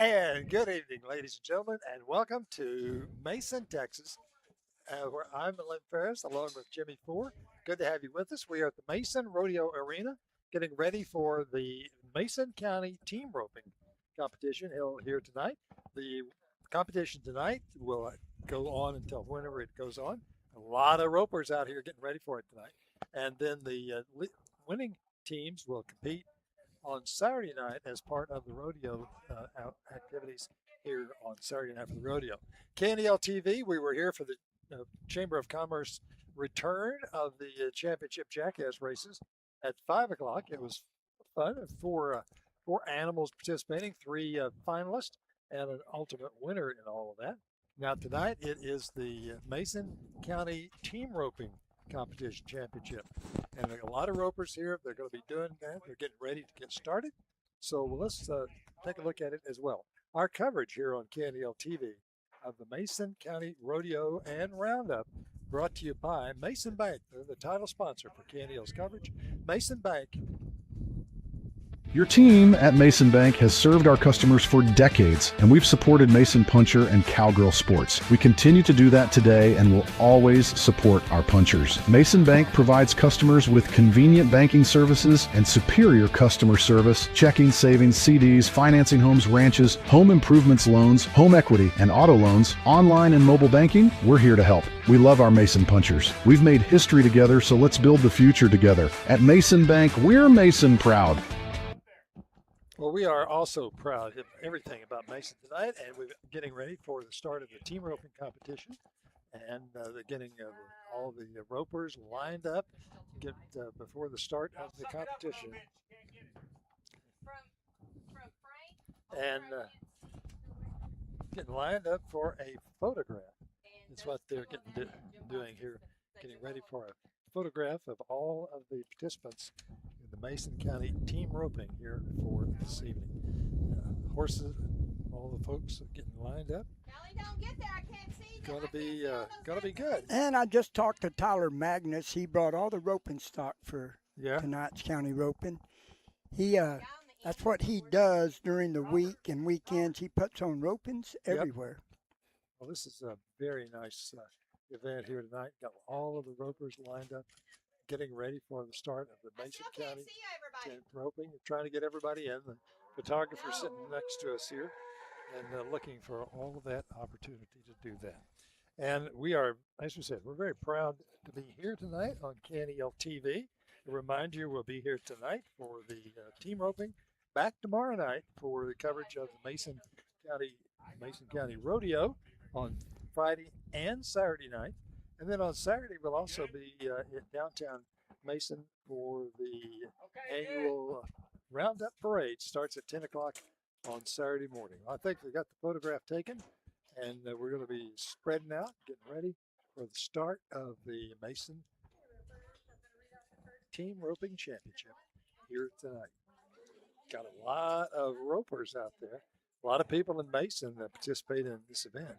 And good evening, ladies and gentlemen, and welcome to Mason, Texas, where I'm Lynn Ferris along with Jimmy Ford. Good to have you with us. We are at the Mason Rodeo Arena getting ready for the Mason County team roping competition held here tonight. The competition tonight will go on until whenever it goes on. A lot of ropers out here getting ready for it tonight. And then the winning teams will compete on Saturday night as part of the rodeo activities here on Saturday night for the rodeo. KNELtv, we were here for the Chamber of Commerce return of the championship jackass races at 5 o'clock. It was fun. Four animals participating, three finalists, and an ultimate winner in all of that. Now tonight it is the Mason County Team Roping Competition Championship. And there are a lot of ropers here. They're going to be doing that. They're getting ready to get started. So let's take a look at it as well. Our coverage here on KNELtv of the Mason County Rodeo and Roundup brought to you by Mason Bank. They're the title sponsor for KNEL's coverage. Mason Bank. Your team at Mason Bank has served our customers for decades, and we've supported Mason Puncher and Cowgirl sports. We continue to do that today and will always support our punchers. Mason Bank provides customers with convenient banking services and superior customer service, checking, savings, CDs, financing homes, ranches, home improvements loans, home equity, and auto loans, online and mobile banking. We're here to help. We love our Mason Punchers. We've made history together, so let's build the future together. At Mason Bank, we're Mason proud. Well, we are also proud of everything about Mason tonight, and we're getting ready for the start of the team roping competition. And they're getting all the ropers lined up before the start of the competition. And getting lined up for a photograph. That's what they're doing here, getting ready for a photograph of all of the participants in the Mason County team roping here for this evening. Horses, all the folks are getting lined up. Don't get there. I can't see Gonna be good. And I just talked to Tyler Magnus. He brought all the roping stock for tonight's county roping. That's what he does during the week and weekends. He puts on ropings everywhere. Well, this is a very nice event here tonight. Got all of the ropers lined up, getting ready for the start of the Mason County roping. We're trying to get everybody in. The photographer sitting next to us here, and looking for all of that opportunity to do that. And we are, as we said, we're very proud to be here tonight on KNELtv. To remind you, we'll be here tonight for the team roping. Back tomorrow night for the coverage of the Mason County Rodeo on Friday and Saturday night. And then on Saturday, we'll also be in downtown Mason for the annual Roundup Parade. Starts at 10 o'clock on Saturday morning. I think we got the photograph taken, and we're going to be spreading out, getting ready for the start of the Mason Team Roping Championship here tonight. Got a lot of ropers out there. A lot of people in Mason that participate in this event.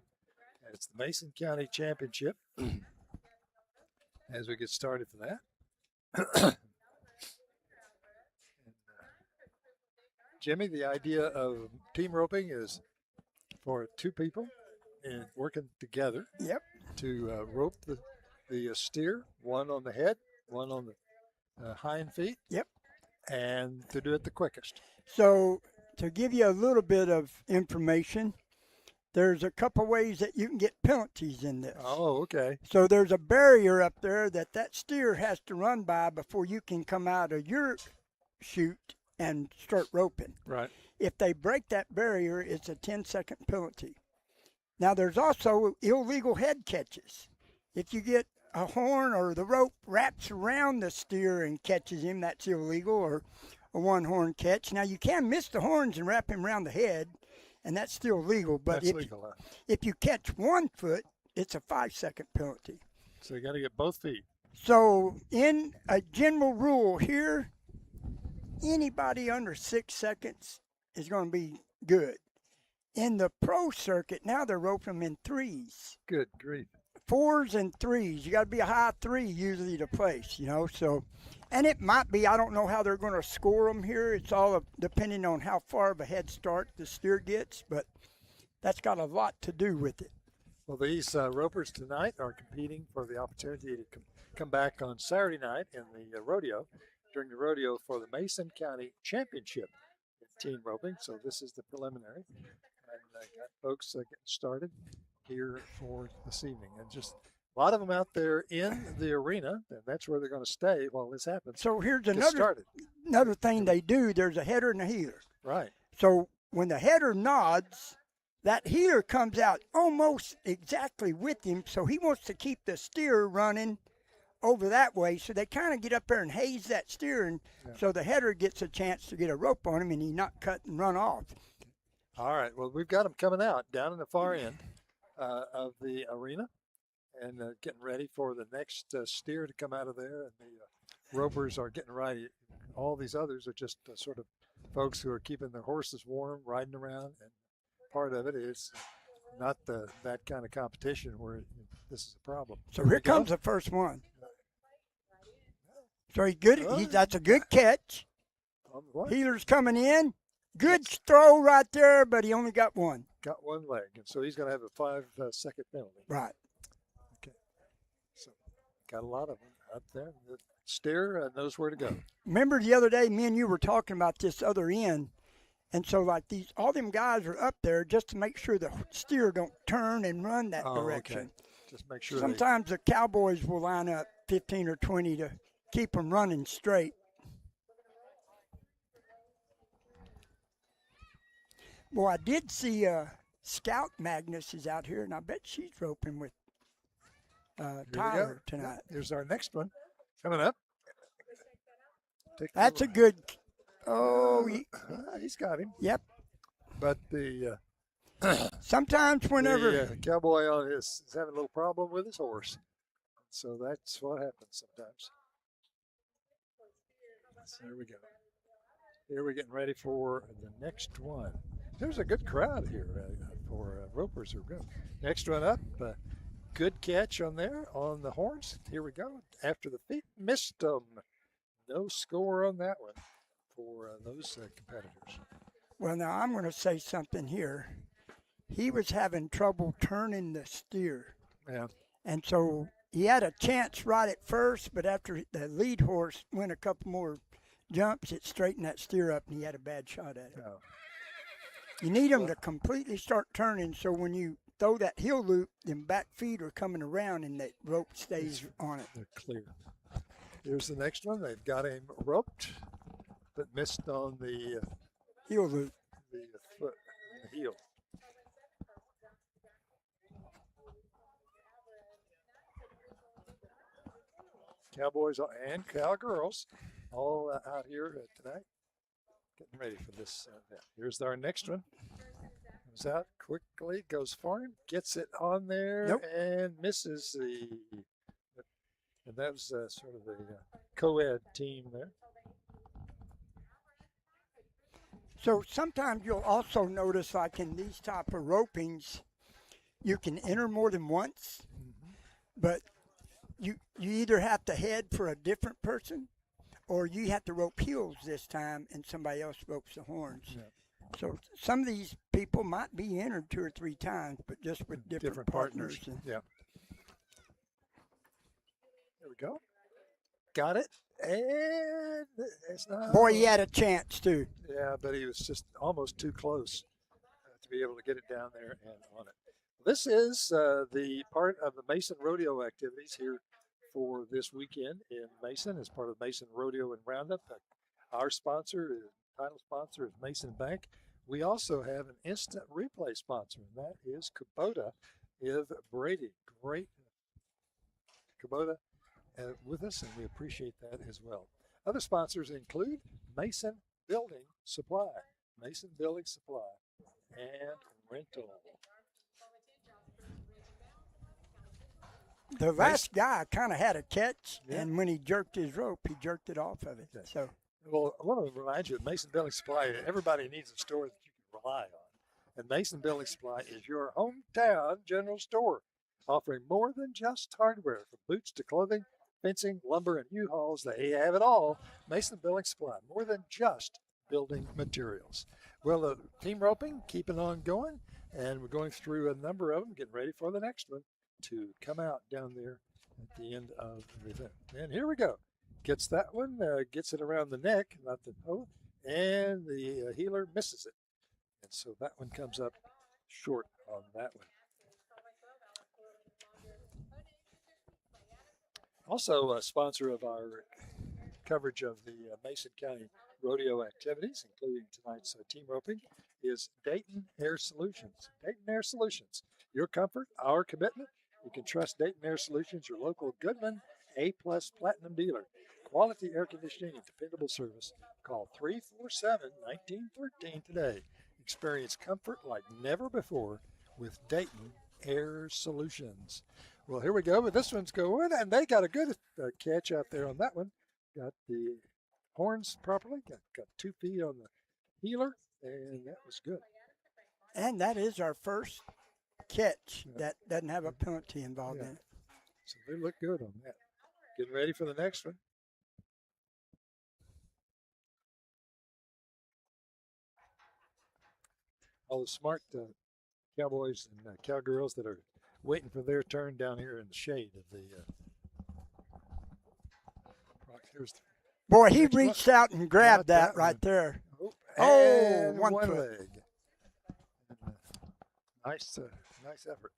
And it's the Mason County Championship. As we get started for that. Jimmy, the idea of team roping is for two people and working together. Yep. To rope the steer, one on the head, one on the hind feet. Yep. And to do it the quickest. So to give you a little bit of information, there's a couple ways that you can get penalties in this. Oh, okay. So there's a barrier up there that steer has to run by before you can come out of your chute and start roping. Right. If they break that barrier, it's a 10-second penalty. Now, there's also illegal head catches. If you get a horn or the rope wraps around the steer and catches him, that's illegal, or a one-horn catch. Now, you can miss the horns and wrap him around the head, and that's still legal. But if you catch 1 foot, it's a 5-second penalty. So you got to get both feet. So in a general rule here, anybody under 6 seconds is going to be good. In the pro circuit, now they're roping them in threes. Good grief. 4s and 3s. You got to be a high 3 usually to place, So And it might be, I don't know how they're going to score them here. It's all depending on how far of a head start the steer gets, but that's got a lot to do with it. Well, these ropers tonight are competing for the opportunity to come back on Saturday night in the rodeo, during the rodeo for the Mason County Championship in teen roping. So this is the preliminary. And got folks getting started here for this evening. And just a lot of them out there in the arena, and that's where they're going to stay while this happens. So here's Get another started. thing they do. There's a header and a heeler. Right. So when the header nods, that heeler comes out almost exactly with him. So he wants to keep the steer running over that way. So they kind of get up there and haze that steer, and so the header gets a chance to get a rope on him, and he's not cut and run off. All right. Well, we've got them coming out down in the far end of the arena, and getting ready for the next steer to come out of there. And the ropers are getting ready. All these others are just sort of folks who are keeping their horses warm, riding around. And part of it is not that kind of competition where this is a problem. So here comes the first one. So he's good. That's a good catch. Heeler's coming in. Good throw right there, but he only got one. Got one leg, and so he's going to have a 5-second penalty. Right. Okay. So got a lot of them up there. The steer knows where to go. Remember the other day, me and you were talking about this other end, and so like all them guys are up there just to make sure the steer don't turn and run that direction. Okay. Just make sure. Sometimes the cowboys will line up 15 or 20 to keep them running straight. Well, I did see Scout Magnus is out here, and I bet she's roping with Tyler tonight. Here's our next one coming up. That's a good. Oh, he's got him. Yep. But the sometimes whenever the cowboy is having a little problem with his horse, so that's what happens sometimes. So there we go. Here we're getting ready for the next one. There's a good crowd here for ropers who are good. Next one up, good catch on there on the horns. Here we go. After the feet, missed them. No score on that one for those competitors. Well, now I'm going to say something here. He was having trouble turning the steer. Yeah. And so he had a chance right at first, but after the lead horse went a couple more jumps, it straightened that steer up, and he had a bad shot at it. Oh. You need them to completely start turning, so when you throw that heel loop, them back feet are coming around, and that rope stays on it. They're clear. Here's the next one. They've got him roped, but missed on the heel loop. The foot, the heel. Cowboys and cowgirls all out here tonight, getting ready for this event. Here's our next one. Comes out quickly, goes for him, gets it on there, and misses the. And that was sort of the co-ed team there. So sometimes you'll also notice, like in these type of ropings, you can enter more than once, but you either have to head for a different person, or you have to rope heels this time, and somebody else ropes the horns. Yeah. So some of these people might be entered 2 or 3 times, but just with different partners. Yeah. There we go. Got it. And it's not. Boy, he had a chance too. Yeah, but he was just almost too close to be able to get it down there and on it. This is the part of the Mason Rodeo activities here for this weekend in Mason as part of Mason Rodeo and Roundup. Our title sponsor is Mason Bank. We also have an instant replay sponsor, and that is Kubota Iv Brady. Great Kubota with us, and we appreciate that as well. Other sponsors include Mason Building Supply, and Rental. The last guy kind of had a catch, and when he jerked his rope, he jerked it off of it. Okay. So, well, I want to remind you, Mason Building Supply, everybody needs a store that you can rely on. And Mason Building Supply is your hometown general store, offering more than just hardware, from boots to clothing, fencing, lumber, and U-Hauls. They have it all. Mason Building Supply, more than just building materials. Well, team roping, keeping on going, and we're going through a number of them, getting ready for the next one to come out down there at the end of the event. And here we go. Gets that one, gets it around the neck, not the toe, and the healer misses it. And so that one comes up short on that one. Also a sponsor of our coverage of the Mason County rodeo activities, including tonight's team roping, is Dayton Air Solutions. Dayton Air Solutions, your comfort, our commitment. You can trust Dayton Air Solutions, your local Goodman A-plus Platinum dealer. Quality air conditioning and dependable service. Call 347-1913 today. Experience comfort like never before with Dayton Air Solutions. Well, here we go. But this one's going, and they got a good catch out there on that one. Got the horns properly. Got 2 feet on the healer, and that was good. And that is our first catch that doesn't have a penalty involved in it. So they look good on that. Getting ready for the next one. All the smart cowboys and cowgirls that are waiting for their turn down here in the shade of the here's the Boy, he reached out and grabbed that right there. and one one foot. leg. Nice effort.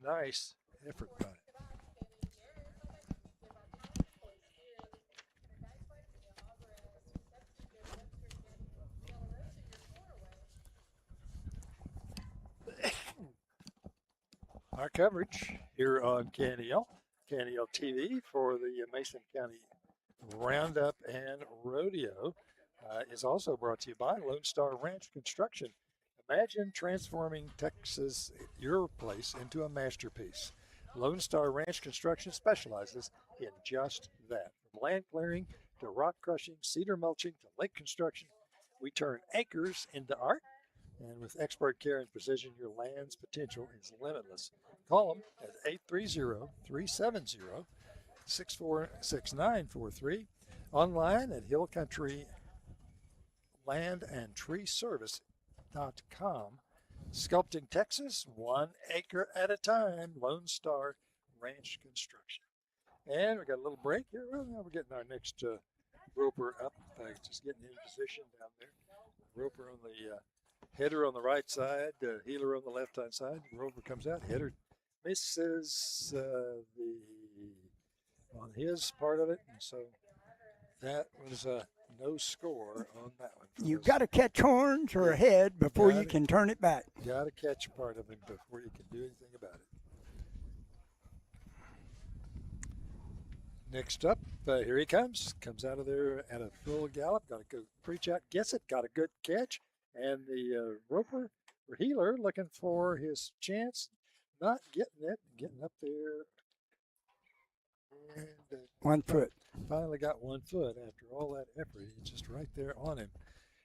Nice effort by it. Our coverage here on KNELtv for the Mason County Roundup and Rodeo is also brought to you by Lone Star Ranch Construction. Imagine transforming Texas, your place, into a masterpiece. Lone Star Ranch Construction specializes in just that. From land clearing to rock crushing, cedar mulching to lake construction, we turn acres into art. And with expert care and precision, your land's potential is limitless. Call them at 830-370-6943. Online at hillcountrylandandtreeservice.com. Sculpting Texas, 1 acre at a time. Lone Star Ranch Construction. And we got a little break here. Well, now we're getting our next roper up. Just getting in position down there. Roper on the header on the right side, healer on the left-hand side. Roper comes out. Header misses on his part of it, and so that was a no score on that one. You've got to catch horns or a head before you can turn it back. Got to catch part of him before you can do anything about it. Next up, here he comes. Comes out of there at a full gallop. Got to go preach out, gets it. Got a good catch. And the roper or healer looking for his chance, not getting it, getting up there. And 1 foot. Finally got 1 foot after all that effort. He's just right there on him.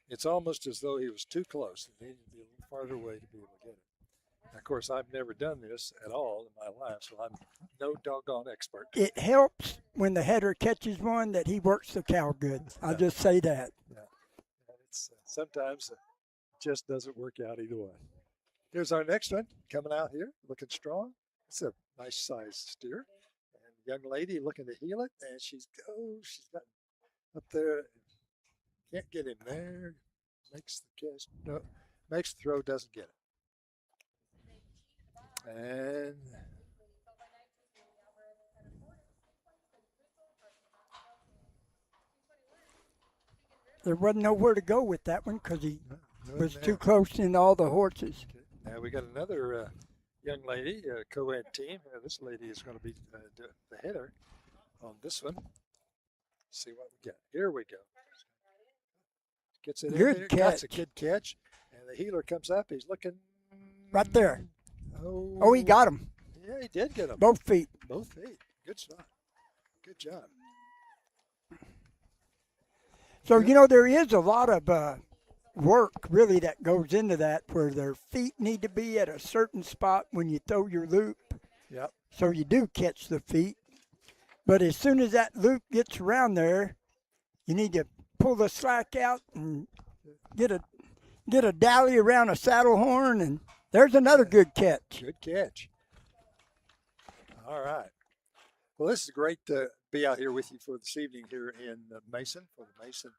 It's almost as though he was too close. He needed to be a little farther away to be able to get it. Now, of course, I've never done this at all in my life, so I'm no doggone expert. It helps when the header catches one that he works the cow good. I'll just say that. Yeah. It's sometimes it just doesn't work out either way. Here's our next one coming out here, looking strong. It's a nice sized steer. And the young lady looking to heal it, and she's got up there. Can't get him there. Makes the catch. No, makes the throw, doesn't get it. And there wasn't nowhere to go with that one because he was too close in all the horses. Okay. Now we got another young lady, co-ed team. This lady is going to be the header on this one. Let's see what we got. Here we go. Gets it Good in there. catch. That's a good catch. And the healer comes up. He's looking. Right there. Oh, He got him. Yeah, he did get him. Both feet. Both feet. Good shot. Good job. So, there is a lot of work really that goes into that where their feet need to be at a certain spot when you throw your loop. Yep. So you do catch the feet. But as soon as that loop gets around there, you need to pull the slack out and get a dally around a saddle horn, and there's another good catch. Good catch. All right. Well, this is great to be out here with you for this evening here in Mason for the Mason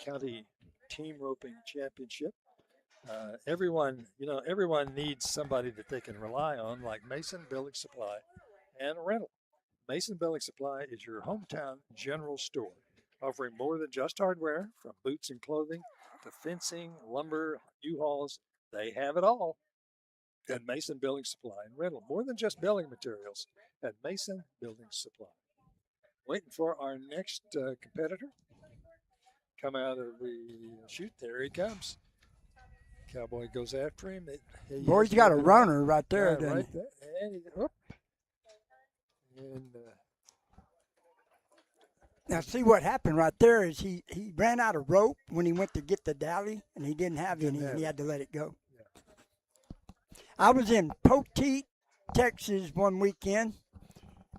County Team Roping Championship. Everyone needs somebody that they can rely on, like Mason Building Supply and Rental. Mason Building Supply is your hometown general store, offering more than just hardware, from boots and clothing to fencing, lumber, U-Hauls. They have it all at Mason Building Supply and Rental. More than just building materials at Mason Building Supply. Waiting for our next competitor. Come out of the chute. There he comes. Cowboy goes after him. Boy, he's got a runner right there. Yeah, right there. And now see what happened right there is he ran out of rope when he went to get the dally, and he didn't have any, and he had to let it go. Yeah. I was in Poteet, Texas one weekend,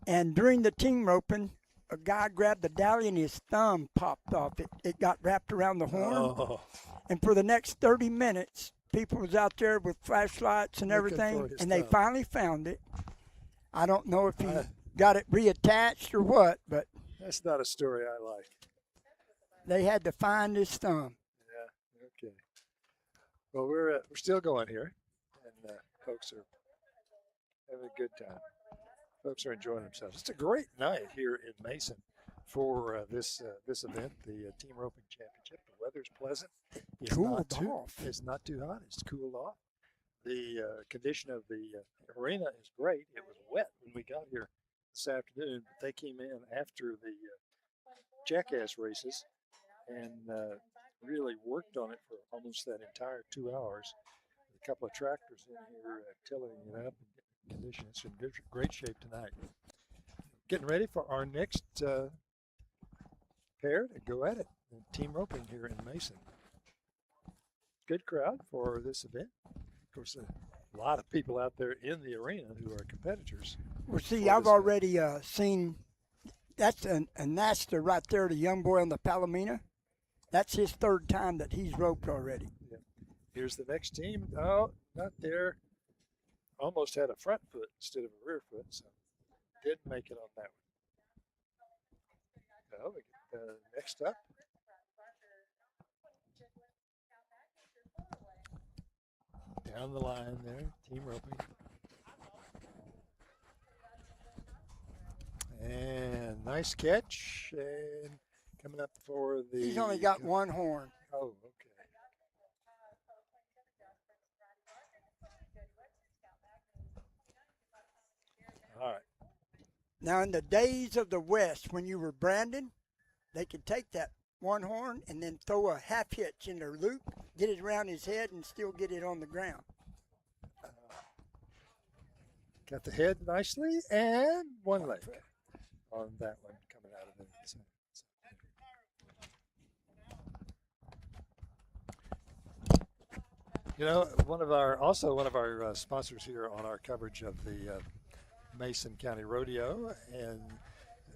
and during the team roping, a guy grabbed the dally and his thumb popped off. It got wrapped around the horn. Oh. And for the next 30 minutes, people was out there with flashlights and everything, and they finally found it. I don't know if he got it reattached or what, but that's not a story I like. They had to find his thumb. Yeah. Okay. Well, we're still going here, and folks are having a good time. Folks are enjoying themselves. It's a great night here in Mason for this event, the Team Roping Championship. The weather's pleasant. It's not too hot. It's cooled off. The condition of the arena is great. It was wet when we got here this afternoon, but they came in after the jackass races and really worked on it for almost that entire 2 hours. A couple of tractors in here tilling it up and getting condition. It's in great shape tonight. Getting ready for our next pair to go at it. Team roping here in Mason. Good crowd for this event. Of course, a lot of people out there in the arena who are competitors. Well, see, I've already seen, that's a Nasta right there, the young boy on the Palomino. That's his third time that he's roped already. Yeah. Here's the next team. Oh, not there. Almost had a front foot instead of a rear foot, so didn't make it on that one. Well, we get next up. Down the line there, team roping. And nice catch. And coming up for the... He's only got one horn. Oh, okay. All right. Now, in the days of the West, when you were branding, they could take that one horn and then throw a half hitch in their loop, get it around his head, and still get it on the ground. Got the head nicely and one leg on that one coming out of it. You know, one of our sponsors here on our coverage of the Mason County Rodeo and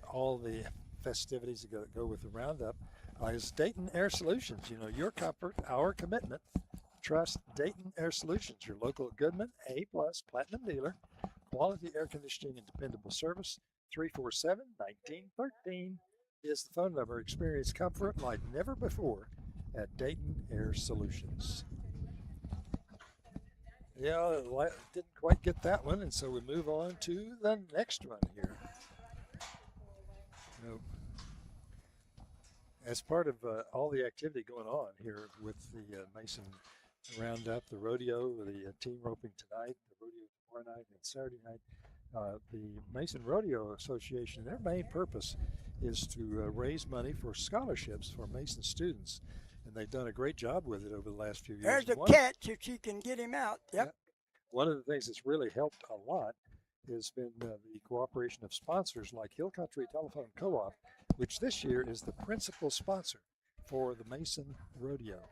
all the festivities that go with the roundup is Dayton Air Solutions. You know, your comfort, our commitment. Trust Dayton Air Solutions, your local Goodman A+ Platinum dealer. Quality air conditioning and dependable service. 347-1913 is the phone number. Experience comfort like never before at Dayton Air Solutions. Yeah, didn't quite get that one, and so we move on to the next one here. You know, as part of all the activity going on here with the Mason Roundup, the rodeo, the team roping tonight, the rodeo tomorrow night and Saturday night, the Mason Rodeo Association, their main purpose is to raise money for scholarships for Mason students. And they've done a great job with it over the last few years. There's a catch if you can get him out. Yep. Yeah. One of the things that's really helped a lot has been the cooperation of sponsors like Hill Country Telephone Co-op, which this year is the principal sponsor for the Mason Rodeo.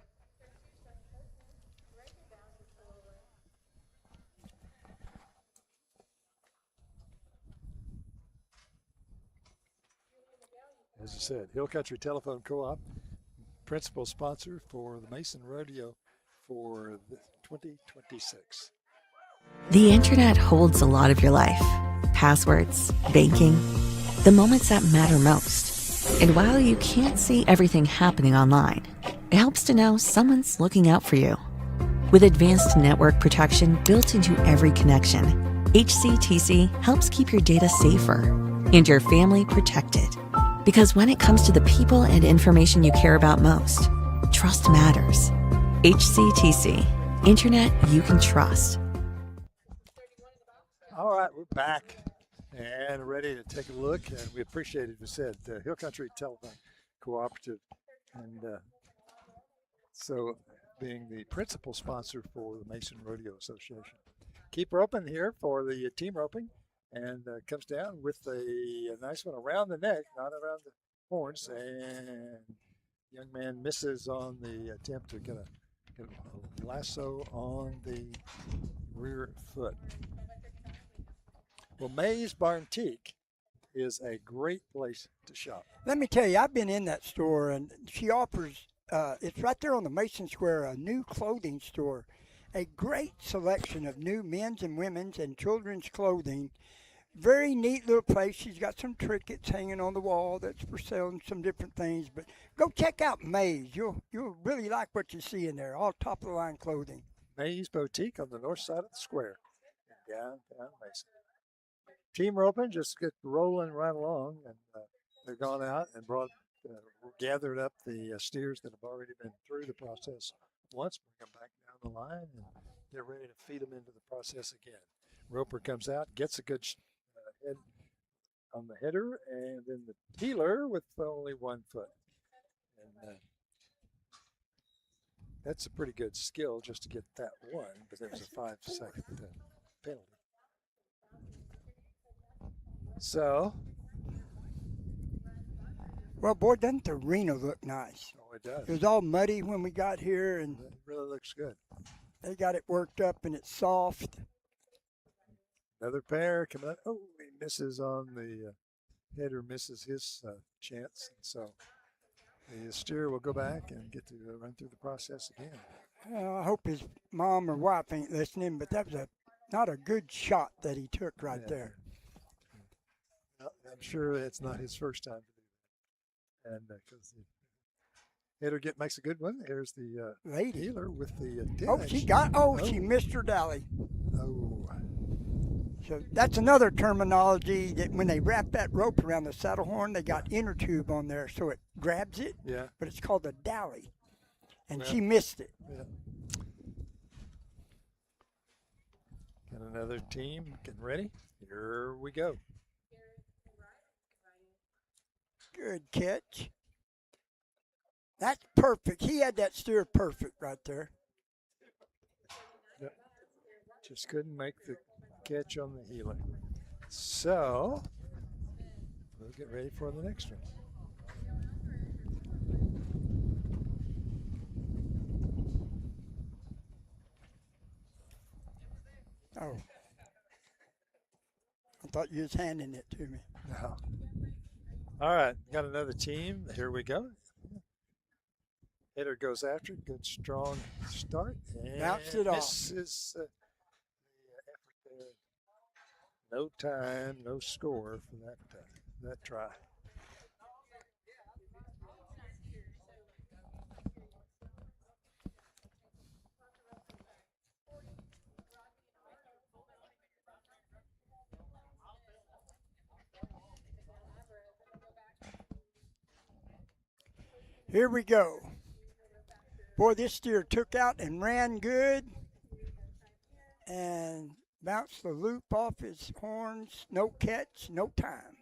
As I said, Hill Country Telephone Co-op, principal sponsor for the Mason Rodeo for the 2026. The internet holds a lot of your life. Passwords, banking, the moments that matter most. And while you can't see everything happening online, it helps to know someone's looking out for you. With advanced network protection built into every connection, HCTC helps keep your data safer and your family protected. Because when it comes to the people and information you care about most, trust matters. HCTC, internet you can trust. All right, we're back and ready to take a look, and we appreciate it. We said Hill Country Telephone Cooperative, and so being the principal sponsor for the Mason Rodeo Association. Keep roping here for the team roping, and comes down with a nice one around the neck, not around the horns, and young man misses on the attempt to get a lasso on the rear foot. Well, May's Barntique is a great place to shop. Let me tell you, I've been in that store, and she offers, it's right there on the Mason Square, a new clothing store. A great selection of new men's and women's and children's clothing. Very neat little place. She's got some trinkets hanging on the wall that's for sale and some different things. But go check out May's. You'll really like what you see in there. All top of the line clothing. May's Boutique on the north side of the square in downtown Mason. Team roping just get rolling right along, and they've gone out and gathered up the steers that have already been through the process once, bring them back down the line, and they're ready to feed them into the process again. Roper comes out, gets a good head on the header, and then the heeler with only 1 foot. And that's a pretty good skill just to get that one, but there was a 5-second penalty. So, well, boy, doesn't the arena look nice? oh, it does. It was all muddy when we got here, and It really looks good. they got it worked up, and it's soft. Another pair coming up. Oh, he misses on the header, misses his chance. And so the steer will go back and get to run through the process again. I hope his mom or wife ain't listening, but that was not a good shot that he took right there. Well, I'm sure it's not his first time to do that. And because the header makes a good one. Here's the Lady. healer with the She missed her dally. Oh. So that's another terminology that when they wrap that rope around the saddle horn, they got inner tube on there so it grabs it. Yeah. But it's called a dally. And Well, she missed it. Yeah. Got another team getting ready. Here we go. Good catch. That's perfect. He had that steer perfect right there. Yep. Just couldn't make the catch on the heeler. So we'll get ready for the next one. Oh. I thought you was handing it to me. No. All right, got another team. Here we go. Hitter goes after it. Good, strong start. And Bounced it off. misses the effort there. No time, no score for that try. Here we go. Boy, this steer took out and ran good and bounced the loop off his horns. No catch, no time.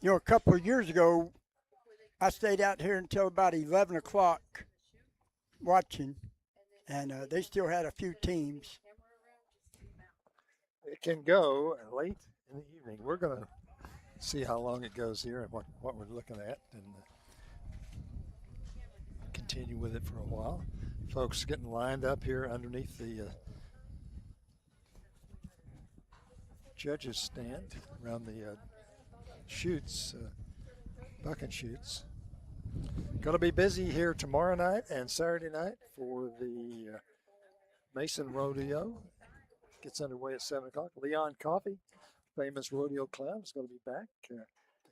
You know, a couple of years ago, I stayed out here until about 11 o'clock watching, and they still had a few teams. It can go late in the evening. We're going to see how long it goes here and what we're looking at, and continue with it for a while. Folks getting lined up here underneath the judges stand around the chutes, bucking chutes. Going to be busy here tomorrow night and Saturday night for the Mason Rodeo. Gets underway at 7 o'clock. Leon Coffey, famous rodeo clown, is going to be back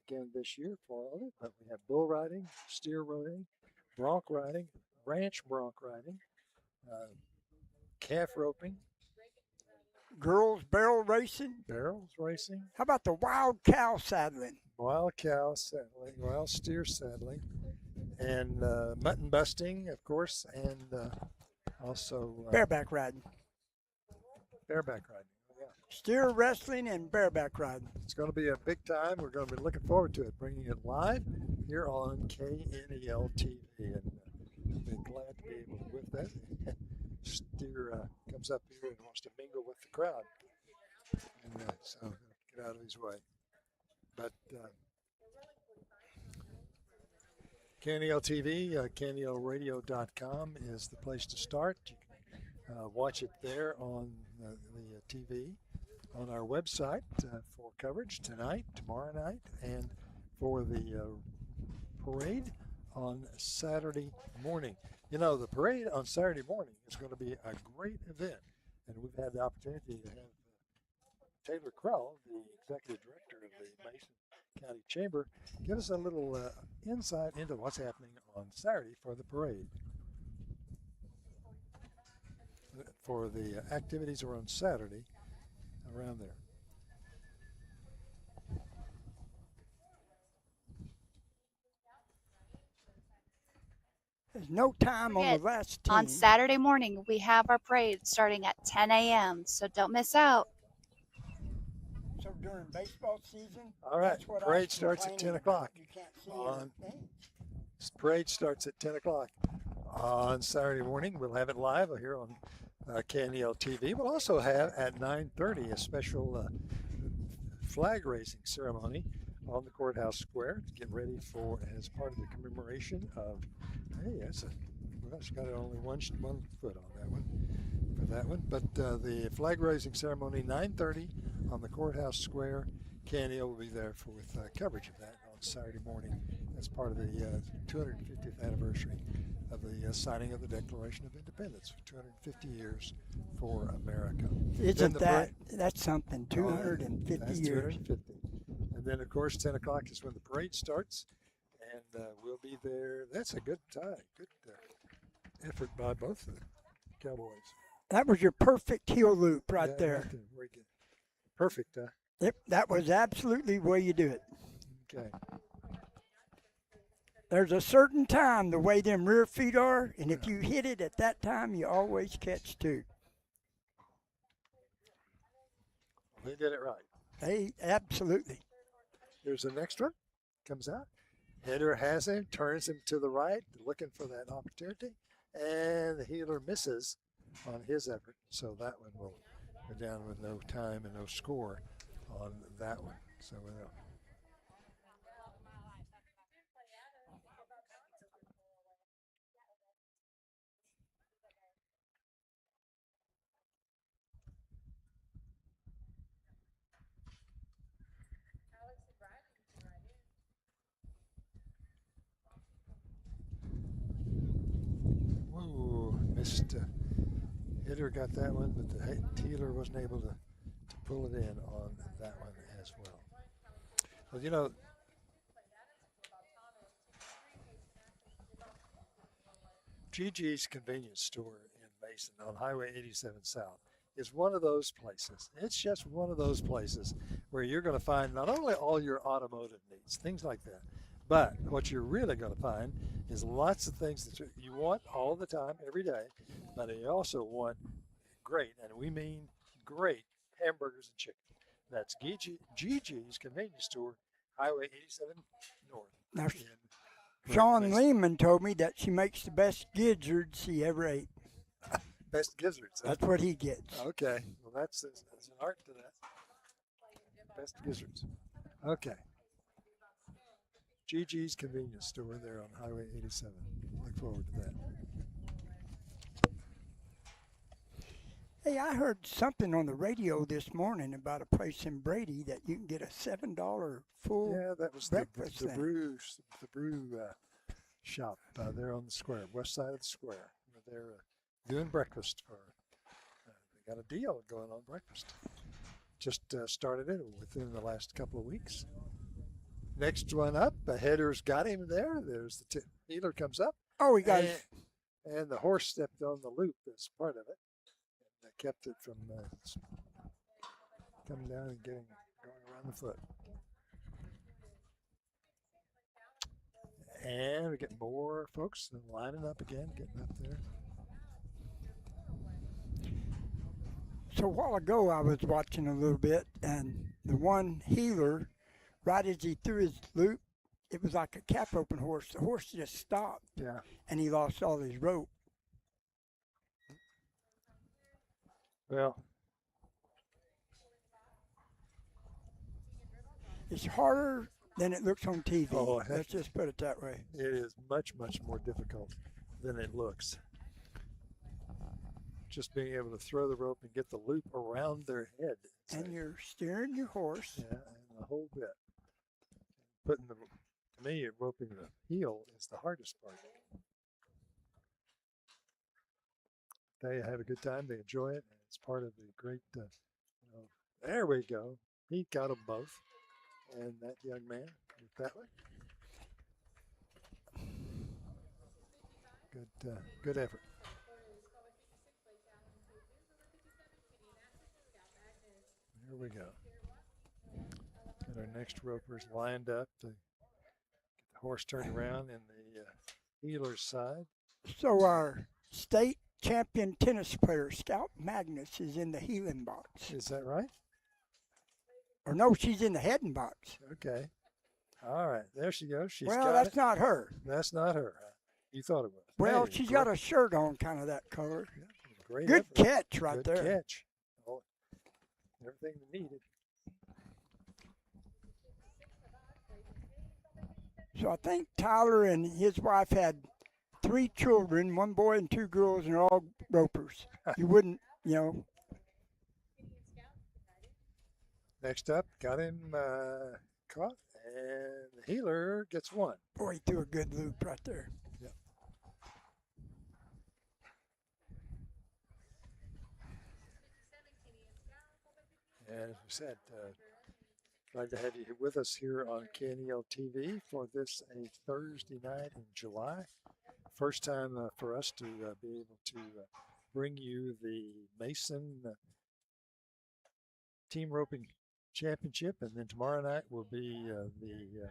again this year for all of it. But we have bull riding, steer riding, bronc riding, ranch bronc riding, calf roping, Girls barrel racing. barrels racing, How about the wild cow saddling? wild cow saddling, wild steer saddling, and mutton busting, of course, and also Bareback riding. bareback riding. Yeah. Steer wrestling and bareback riding. It's going to be a big time. We're going to be looking forward to it, bringing it live here on KNELtv, and we're glad to be able to with that. Steer comes up here and wants to mingle with the crowd, and so I'm going to get out of his way. But KNELtv, KNELradio.com is the place to start. You can watch it there on the TV, on our website for coverage tonight, tomorrow night, and for the parade on Saturday morning. You know, the parade on Saturday morning is going to be a great event, and we've had the opportunity to have Taylor Krell, the executive director of the Mason County Chamber, give us a little insight into what's happening on Saturday for the parade. For the activities are on Saturday around there. There's no time on the last team. On Saturday morning, we have our parade starting at 10 a.m., so don't miss out. So during baseball season, All right, that's what I parade was starts at 10 complaining o'clock. about. You can't see On- anything. This parade starts at 10 o'clock on Saturday morning. We'll have it live here on KNELtv. We'll also have at 9:30 a special flag raising ceremony on the courthouse square to get ready for as part of the commemoration of. Hey, that's a. Well, she got only one foot on that one for that one. But the flag raising ceremony 9:30 on the courthouse square. KNEL will be there for with coverage of that on Saturday morning. That's part of the 250th anniversary of the signing of the Declaration of Independence. 250 years for America. Isn't the that's something? 250 That's years. 250. And then, of course, 10 o'clock is when the parade starts, and we'll be there. That's a good time. Good effort by both of the Cowboys. That was your perfect heel loop right Yeah, there. very good. Perfect, huh? Yep, that was absolutely the way you do it. Okay. There's a certain time the way them rear feet are, and if you hit it at that time, you always catch two. They did it right. Hey, absolutely. Here's the next one. Comes out. Hitter has him, turns him to the right, looking for that opportunity, and the healer misses on his effort. So that one will go down with no time and no score on that one. So we'll. Whoa, missed. Hitter got that one, but the healer wasn't able to pull it in on that one as well. Well, you know, Gigi's convenience store in Mason on Highway 87 South is one of those places. It's just one of those places where you're going to find not only all your automotive needs, things like that, but what you're really going to find is lots of things that you want all the time, every day, but you also want great, and we mean great, hamburgers and chicken. That's Gigi's convenience store, Highway 87 North. Now, in Sean Mason. Lehman told me that she makes the best gizzards he ever ate. Best gizzards. Huh? That's what he gets. Okay. Well, that's an art to that. Best gizzards. Okay. Gigi's convenience store there on Highway 87. Look forward to that. Hey, I heard something on the radio this morning about a place in Brady that you can get a $7 full Yeah, that was breakfast the thing. brew shop there on the square, west side of the square. They're doing breakfast for. They got a deal going on breakfast. Just started it within the last couple of weeks. Next one up, a header's got him there. There's the healer comes up. Oh, he got and the horse stepped on the loop as part of it. And kept it from coming down and going around the foot. And we get more folks lining up again, getting up there. So a while ago, I was watching a little bit, and the one healer, right as he threw his loop, it was like a cap open horse. The horse just stopped. Yeah. And he lost all his rope. Well, it's harder than it looks on TV. Oh, Let's just put it that way. it is much, much more difficult than it looks. Just being able to throw the rope and get the loop around their head. And you're steering your horse. Yeah, and the whole bit. Putting the, to me, roping the heel is the hardest part. They have a good time. They enjoy it. And it's part of the great, there we go. He got them both. And that young man went that way. Good effort. Here we go. Got our next ropers lined up to get the horse turned around in the healer's side. So our state champion tennis player, Scout Magnus, is in the healing box. Is that right? Or no, she's in the heading box. Okay. All right. There she goes. She's Well, got that's it. not her. That's not her. You thought it was. Well, Hey, she's great- got a shirt on, kind of that color. great Good effort. catch right Good there. catch. Oh, everything needed. So I think Tyler and his wife had 3 children, 1 boy and 2 girls, and they're all ropers. You wouldn't, Next up, got him caught, and the healer gets one. boy, he threw a good loop right there. Yep. And as we said, glad to have you with us here on KNELtv for this a Thursday night in July. First time for us to be able to bring you the Mason Team Roping Championship, and then tomorrow night will be the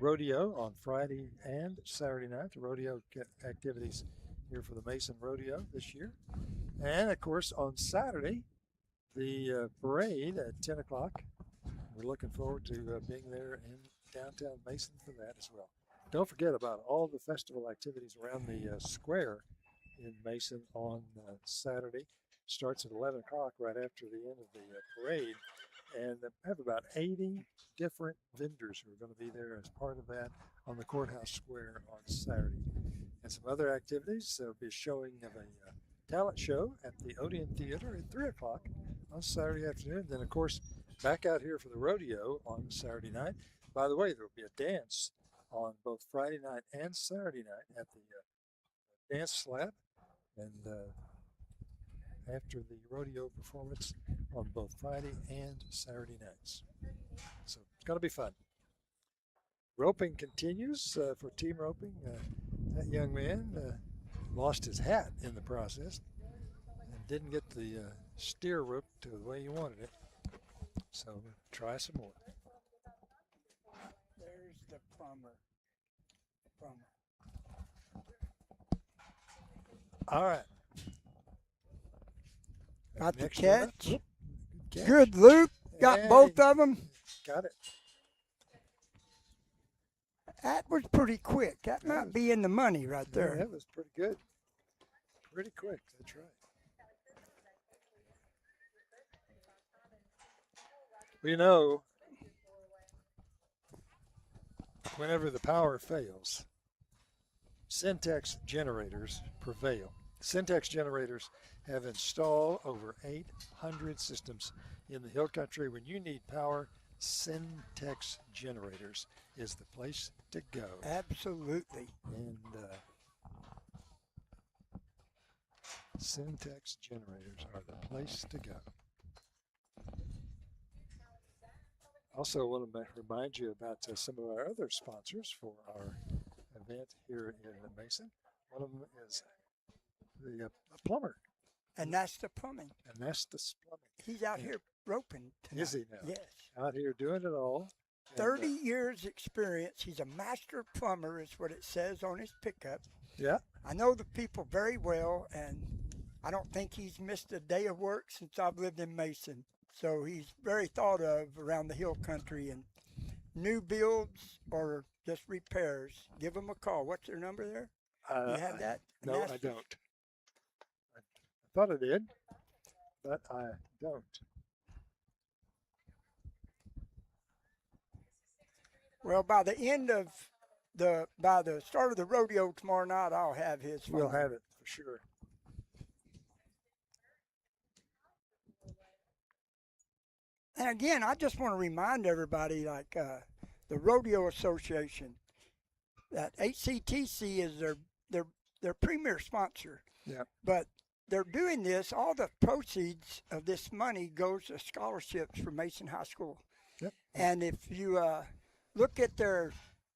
rodeo on Friday and Saturday night. The rodeo activities here for the Mason Rodeo this year, and of course on Saturday the parade at 10 o'clock. We're looking forward to being there in downtown Mason for that as well. Don't forget about all the festival activities around the square in Mason on Saturday. Starts at 11 o'clock right after the end of the parade. And they have about 80 different vendors who are going to be there as part of that on the courthouse square on Saturday. And some other activities. There'll be a showing of a talent show at the Odeon Theater at 3 o'clock on Saturday afternoon. Then, of course, back out here for the rodeo on Saturday night. By the way, there will be a dance on both Friday night and Saturday night at the dance slab. And after the rodeo performance on both Friday and Saturday nights. So it's going to be fun. Roping continues for team roping. That young man lost his hat in the process and didn't get the steer rope to the way he wanted it. So we'll try some more. There's the plumber. All right. Got the Next one up. catch. Oop, good catch. Good loop. Got Hey. both of them. Got it. That was pretty quick. That That might was- be in the money right Yeah, there. that was pretty good. Pretty quick. That's right. We know whenever the power fails, Syntex generators prevail. Syntex generators have installed over 800 systems in the hill country. When you need power, Syntex Generators is the place to go. Absolutely. And Syntex Generators are the place to go. Also, I want to remind you about some of our other sponsors for our event here in Mason. One of them is the plumber. And that's the plumbing. And that's the plumbing. He's out here roping tonight. Is he now? Yes. Out here doing it all. 30 years experience. He's a master plumber is what it says on his pickup. Yeah. I know the people very well, and I don't think he's missed a day of work since I've lived in Mason. So he's very thought of around the hill country, and new builds or just repairs. Give him a call. What's their number there? You have that? No, I don't. I thought I did, but I don't. Well, by the start of the rodeo tomorrow night, I'll have his phone. We'll have it for sure. And again, I just want to remind everybody, like the Rodeo Association, that HCTC is their premier sponsor. Yeah. But they're doing this. All the proceeds of this money goes to scholarships for Mason High School. Yep. And if you look at their,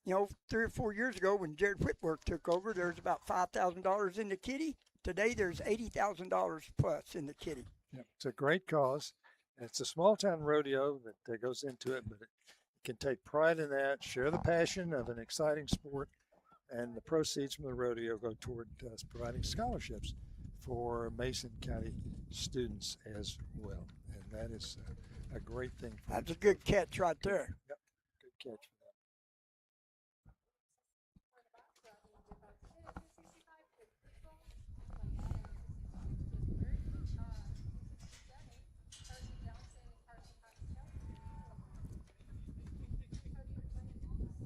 3 or 4 years ago when Jared Whitworth took over, there was about $5,000 in the kitty. Today there's $80,000 plus in the kitty. Yep. It's a great cause. It's a small town rodeo that goes into it, but it can take pride in that, share the passion of an exciting sport, and the proceeds from the rodeo go toward providing scholarships for Mason County students as well. And that is a great thing. That's a good catch right there. Yep, good catch for them.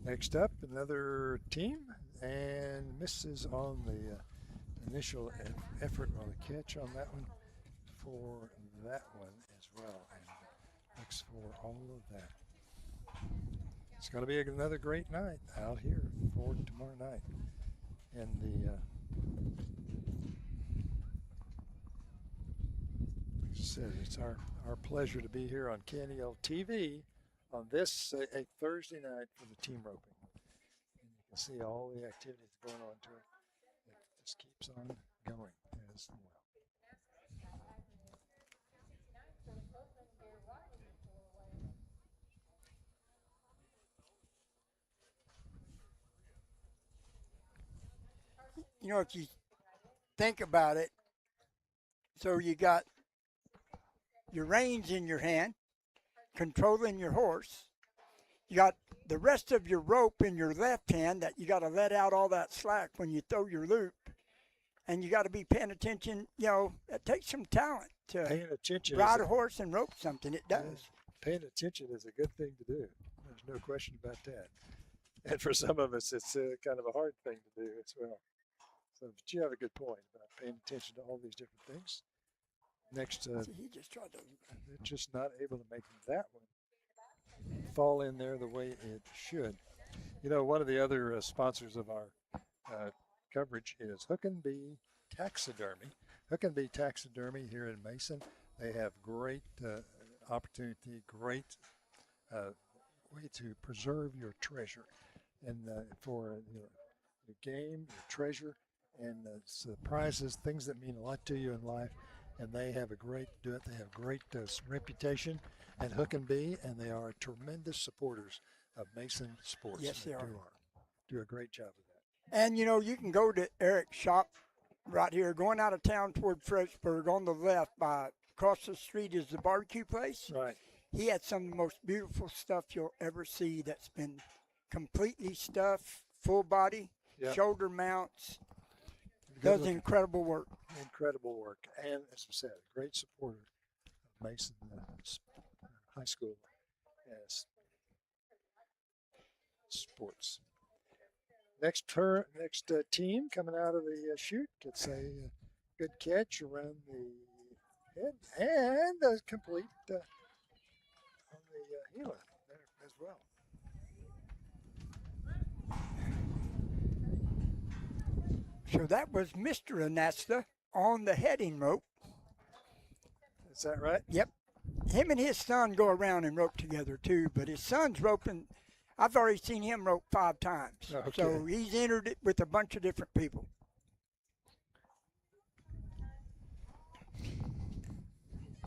Next up, another team, and misses on the initial effort on the catch on that one for that one as well, and looks for all of that. It's going to be another great night out here for tomorrow night. And the like I said, it's our pleasure to be here on KNELtv on this a Thursday night for the team roping. And you can see all the activities going on to it. It just keeps on going as well. If you think about it, so you got your reins in your hand, controlling your horse. You got the rest of your rope in your left hand that you got to let out all that slack when you throw your loop. And you got to be paying attention. It takes some talent to ride a horse and rope something. It does. Paying attention is a good thing to do. There's no question about that. And for some of us, it's kind of a hard thing to do as well. So, but you have a good point about paying attention to all these different things. Next, he just tried to. They're just not able to make that one fall in there the way it should. One of the other sponsors of our coverage is Hook and Bee Taxidermy. Hook and Bee Taxidermy here in Mason. They have great opportunity, great way to preserve your treasure, and for your game, your treasure, and prizes, things that mean a lot to you in life. And they have a great reputation at Hook and Bee, and they are tremendous supporters of Mason sports. Yes, they are. Do a great job of that. And you can go to Eric's shop right here, going out of town toward Fredericksburg. On the left, across the street is the barbecue place. Right. He had some of the most beautiful stuff you'll ever see. That's been completely stuffed, full body, shoulder mounts. Does incredible work. Incredible work. And as I said, a great supporter of Mason High School as sports. Next team coming out of the chute gets a Good catch around the head and a complete on the healer there as well. So that was Mr. Anasta on the heading rope. Is that right? Yep. Him and his son go around and rope together too, but his son's roping. I've already seen him rope 5 times. Okay. So he's entered it with a bunch of different people.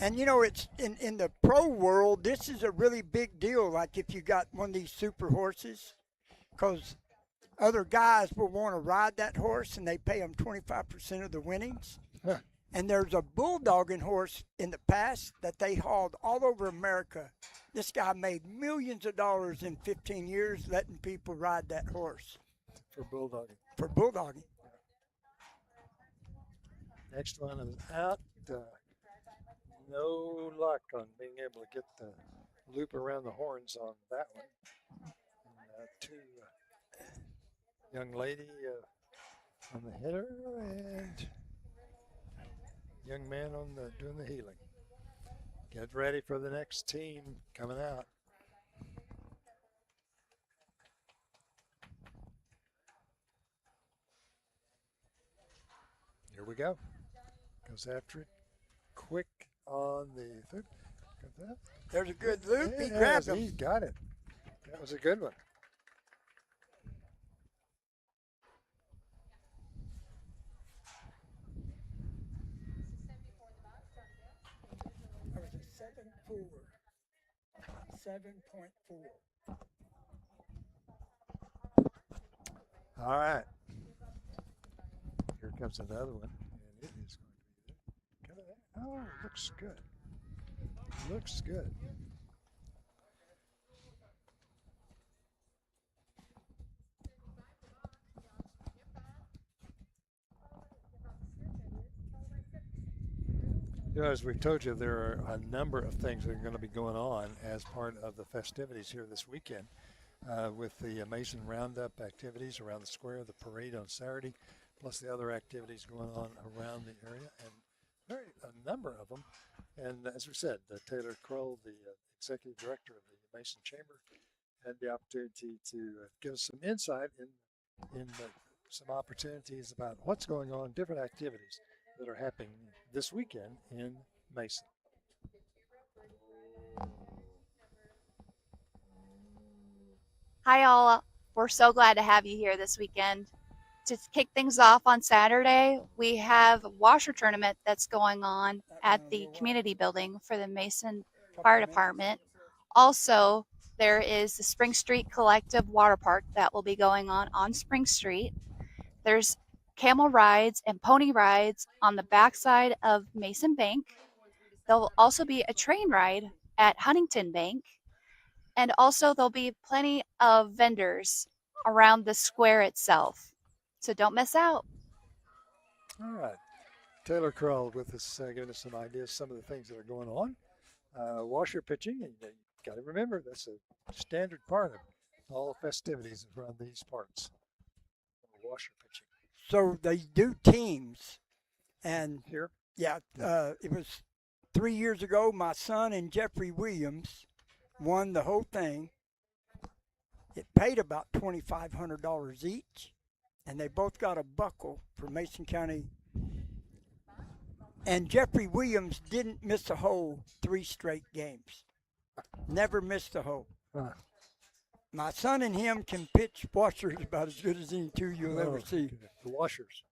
And you know, it's in the pro world, this is a really big deal. Like if you got one of these super horses, because other guys will want to ride that horse and they pay them 25% of the winnings. Huh. And there's a bulldogging horse in the past that they hauled all over America. This guy made millions of dollars in 15 years letting people ride that horse. For bulldogging. For bulldogging. Next one is out. No luck on being able to get the loop around the horns on that one. And, two young lady on the hitter and young man on the doing the healing. Get ready for the next team coming out. Here we go. Goes after it. Quick on the third. Got that? There's a good loop. He Yes, grabbed him. He got it. That was a good one. That was a 7.4. 7.4. All right. Here comes another one. And it is going to be there. Kind of, oh, looks good. Looks good. You know, as we've told you, there are a number of things that are going to be going on as part of the festivities here this weekend with the Mason Roundup activities around the square, the parade on Saturday, plus the other activities going on around the area, and a number of them. And as we said, Taylor Kroll, the executive director of the Mason Chamber, had the opportunity to give us some insight in some opportunities about what's going on, different activities that are happening this weekend in Mason. Hi, all. We're so glad to have you here this weekend. To kick things off on Saturday, we have a washer tournament that's going on at the community building for the Mason Fire Department. Also, there is the Spring Street Collective Water Park that will be going on Spring Street. There's camel rides and pony rides on the backside of Mason Bank. There'll also be a train ride at Huntington Bank. And also there'll be plenty of vendors around the square itself. So don't miss out. All right. Taylor Kroll with us, giving us some ideas, some of the things that are going on. Washer pitching, and you got to remember that's a standard part of all festivities around these parts. Washer pitching. So they do teams. And Here? yeah, it was 3 years ago, my son and Jeffrey Williams won the whole thing. It paid about $2,500 each, and they both got a buckle for Mason County. And Jeffrey Williams didn't miss a hole 3 straight games. Never missed a hole. My son and him can pitch washers about as good as any two you'll ever see. The washers.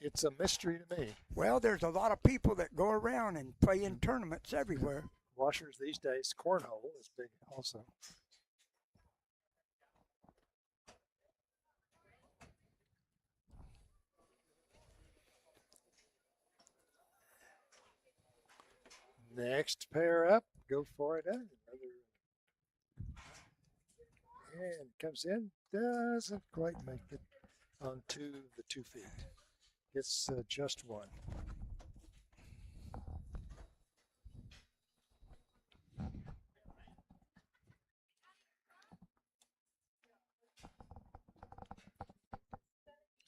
It's a mystery to me. Well, there's a lot of people that go around and play in tournaments everywhere. Washers these days, cornhole is big also. Next pair up, go for it. And comes in, doesn't quite make it onto the 2 feet. Gets just one.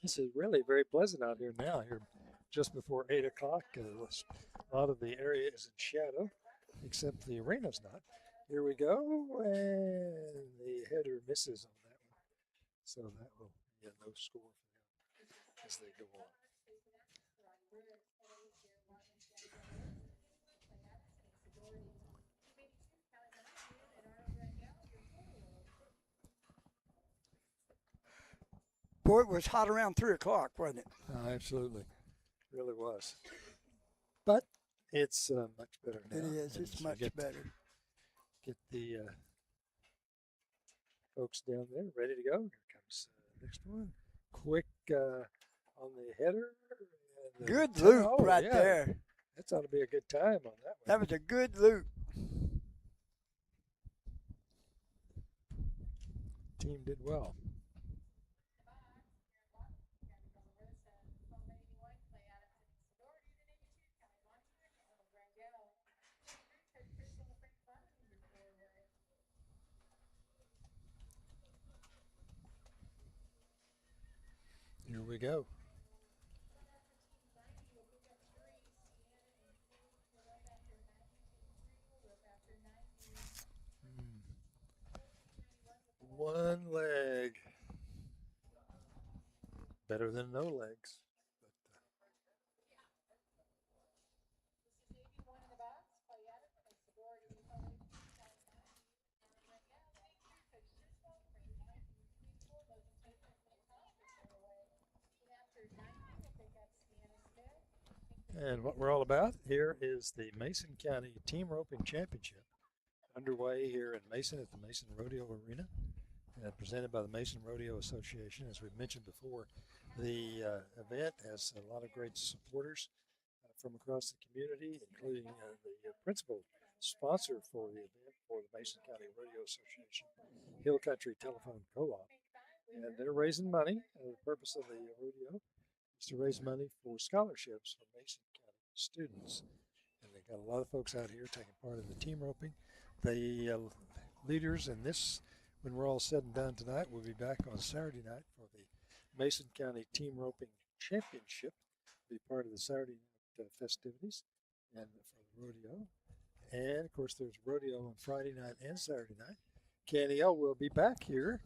This is really very pleasant out here now. Here, just before 8 o'clock, a lot of the area is in shadow, except the arena's not. Here we go, and the header misses on that one, so that will be a no score for them as they go on. Boy, it was hot around 3 o'clock, wasn't it? Absolutely, really was. But it's much better now. It is. And It's so much better. Get the folks down there ready to go. Here comes the next one. Quick on the header. And the Good loop right yeah. there. That ought to be a good time on that one. That was a good loop. Team did well. Here we go. One leg. Better than no legs. And what we're all about here is the Mason County Team Roping Championship, underway here in Mason at the Mason Rodeo Arena, presented by the Mason Rodeo Association. As we've mentioned before, the event has a lot of great supporters from across the community, including the principal sponsor for the event for the Mason County Rodeo Association, Hill Country Telephone Co-op. And they're raising money. The purpose of the rodeo is to raise money for scholarships for Mason County students. And they've got a lot of folks out here taking part in the team roping. The leaders in this, when we're all said and done tonight, we'll be back on Saturday night for the Mason County Team Roping Championship, be part of the Saturday night festivities and for the rodeo. And of course, there's rodeo on Friday night and Saturday night. KNEL will be back here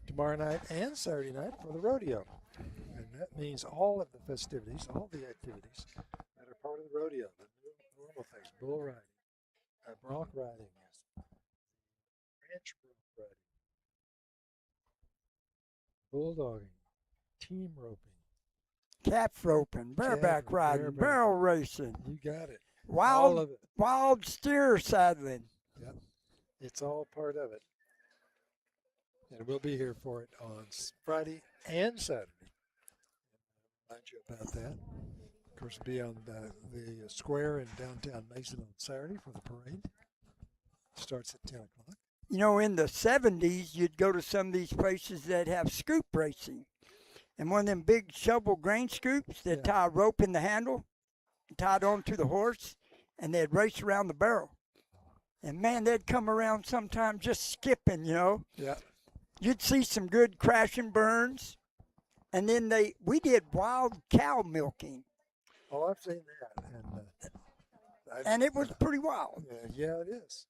tomorrow night and Saturday night for the rodeo. And that means all of the festivities, all the activities that are part of the rodeo, the normal things, bull riding, bronc riding, ranch bronc riding, bulldogging, team roping, Calf roping, bareback riding, barrel racing. You got it. All of it. Wild steer saddling. Yep. It's all part of it. And we'll be here for it on Friday and Saturday. Remind you about that. Of course, we'll be on the square in downtown Mason on Saturday for the parade. Starts at 10 o'clock. You know, in the 70s, you'd go to some of these places that have scoop racing. And one of them big shovel grain scoops, they'd tie a rope in the handle, tied on to the horse, and they'd race around the barrel. And, man, they'd come around sometimes just skipping, you know. Yeah. You'd see some good crash and burns. And then we did wild cow milking. Oh, I've seen that. And it was pretty wild. Yeah, it is.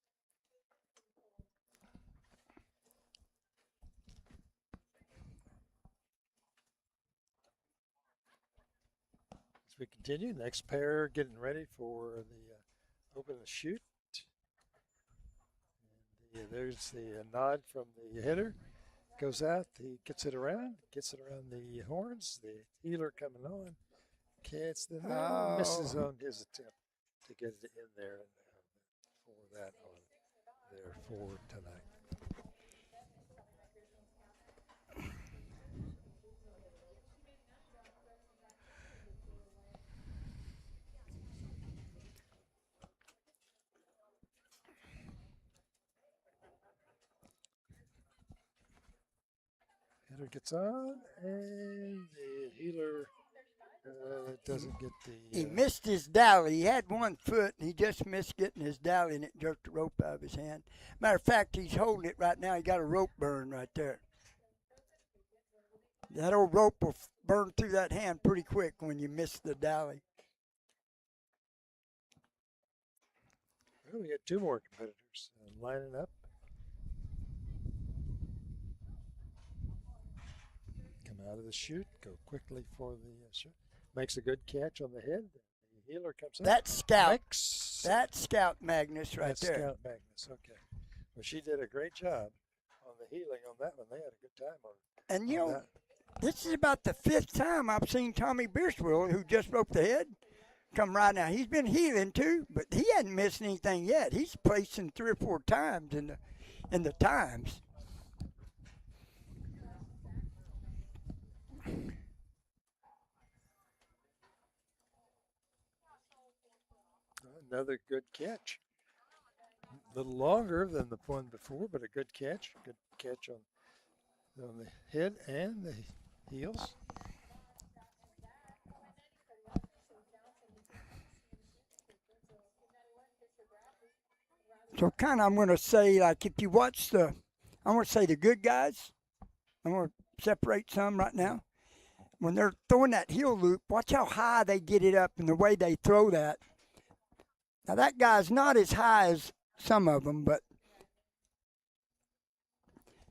As we continue, next pair getting ready for the open and shoot. And there's the nod from the hitter. Goes out, he gets it around the horns. The healer coming on, gets the misses on his attempt to get it in there and for that on there for tonight. Hitter gets on, and the healer doesn't get the... He missed his dally. He had one foot, and he just missed getting his dally, and it jerked the rope out of his hand. Matter of fact, he's holding it right now. He got a rope burn right there. That old rope will burn through that hand pretty quick when you miss the dally. Well, we got 2 more competitors lining up. Come out of the chute, go quickly for the chute. Makes a good catch on the head. The healer comes up. That's Scout. Makes, That's Scout Magnus right that's there. Scout Magnus, okay. Well, she did a great job on the healing on that one. They had a good time on it. And you on know, that. this is about the 5th time I've seen Tommy Bierswell, who just broke the head, come right now. He's been healing too, but he hadn't missed anything yet. He's placing 3 or 4 times in the times. Another good catch. A little longer than the one before, but a good catch. Good catch on the head and the heels. So kind of I'm going to say, like, if you watch I'm going to say the good guys. I'm going to separate some right now. When they're throwing that heel loop, watch how high they get it up and the way they throw that. Now, that guy's not as high as some of them, but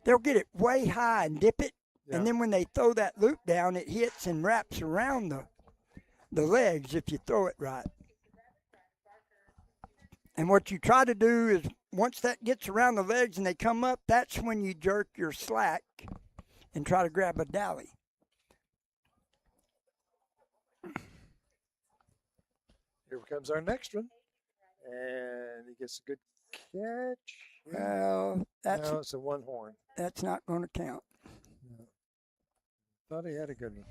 they'll get it way high and dip it. Yeah. And then when they throw that loop down, it hits and wraps around the legs if you throw it right. And what you try to do is once that gets around the legs and they come up, that's when you jerk your slack and try to grab a dally. Here comes our next one. And he gets a good catch. Well, No, it's a 1 horn. that's not going to count. No. Thought he had a good one.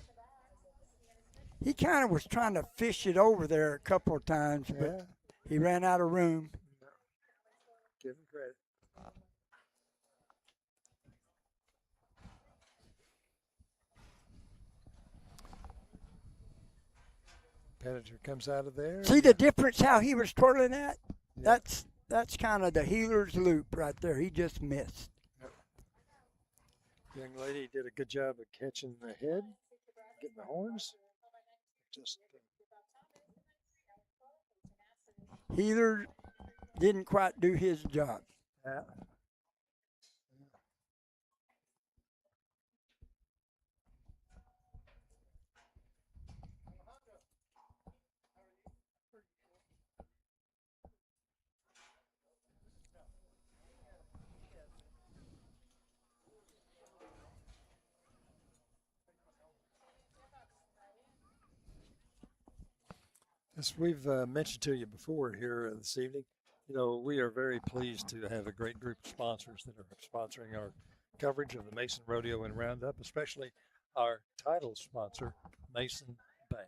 He kind of was trying to fish it over there a couple of times, but Yeah, he ran out of room. give him credit. Competitor comes out of there. See the difference how he was twirling that? Yeah. That's kind of the healer's loop right there. He just missed. Young lady did a good job of catching the head, getting the horns. Just Healer didn't quite do his job. yeah. As we've mentioned to you before here this evening, we are very pleased to have a great group of sponsors that are sponsoring our coverage of the Mason Rodeo and Roundup, especially our title sponsor, Mason Bank.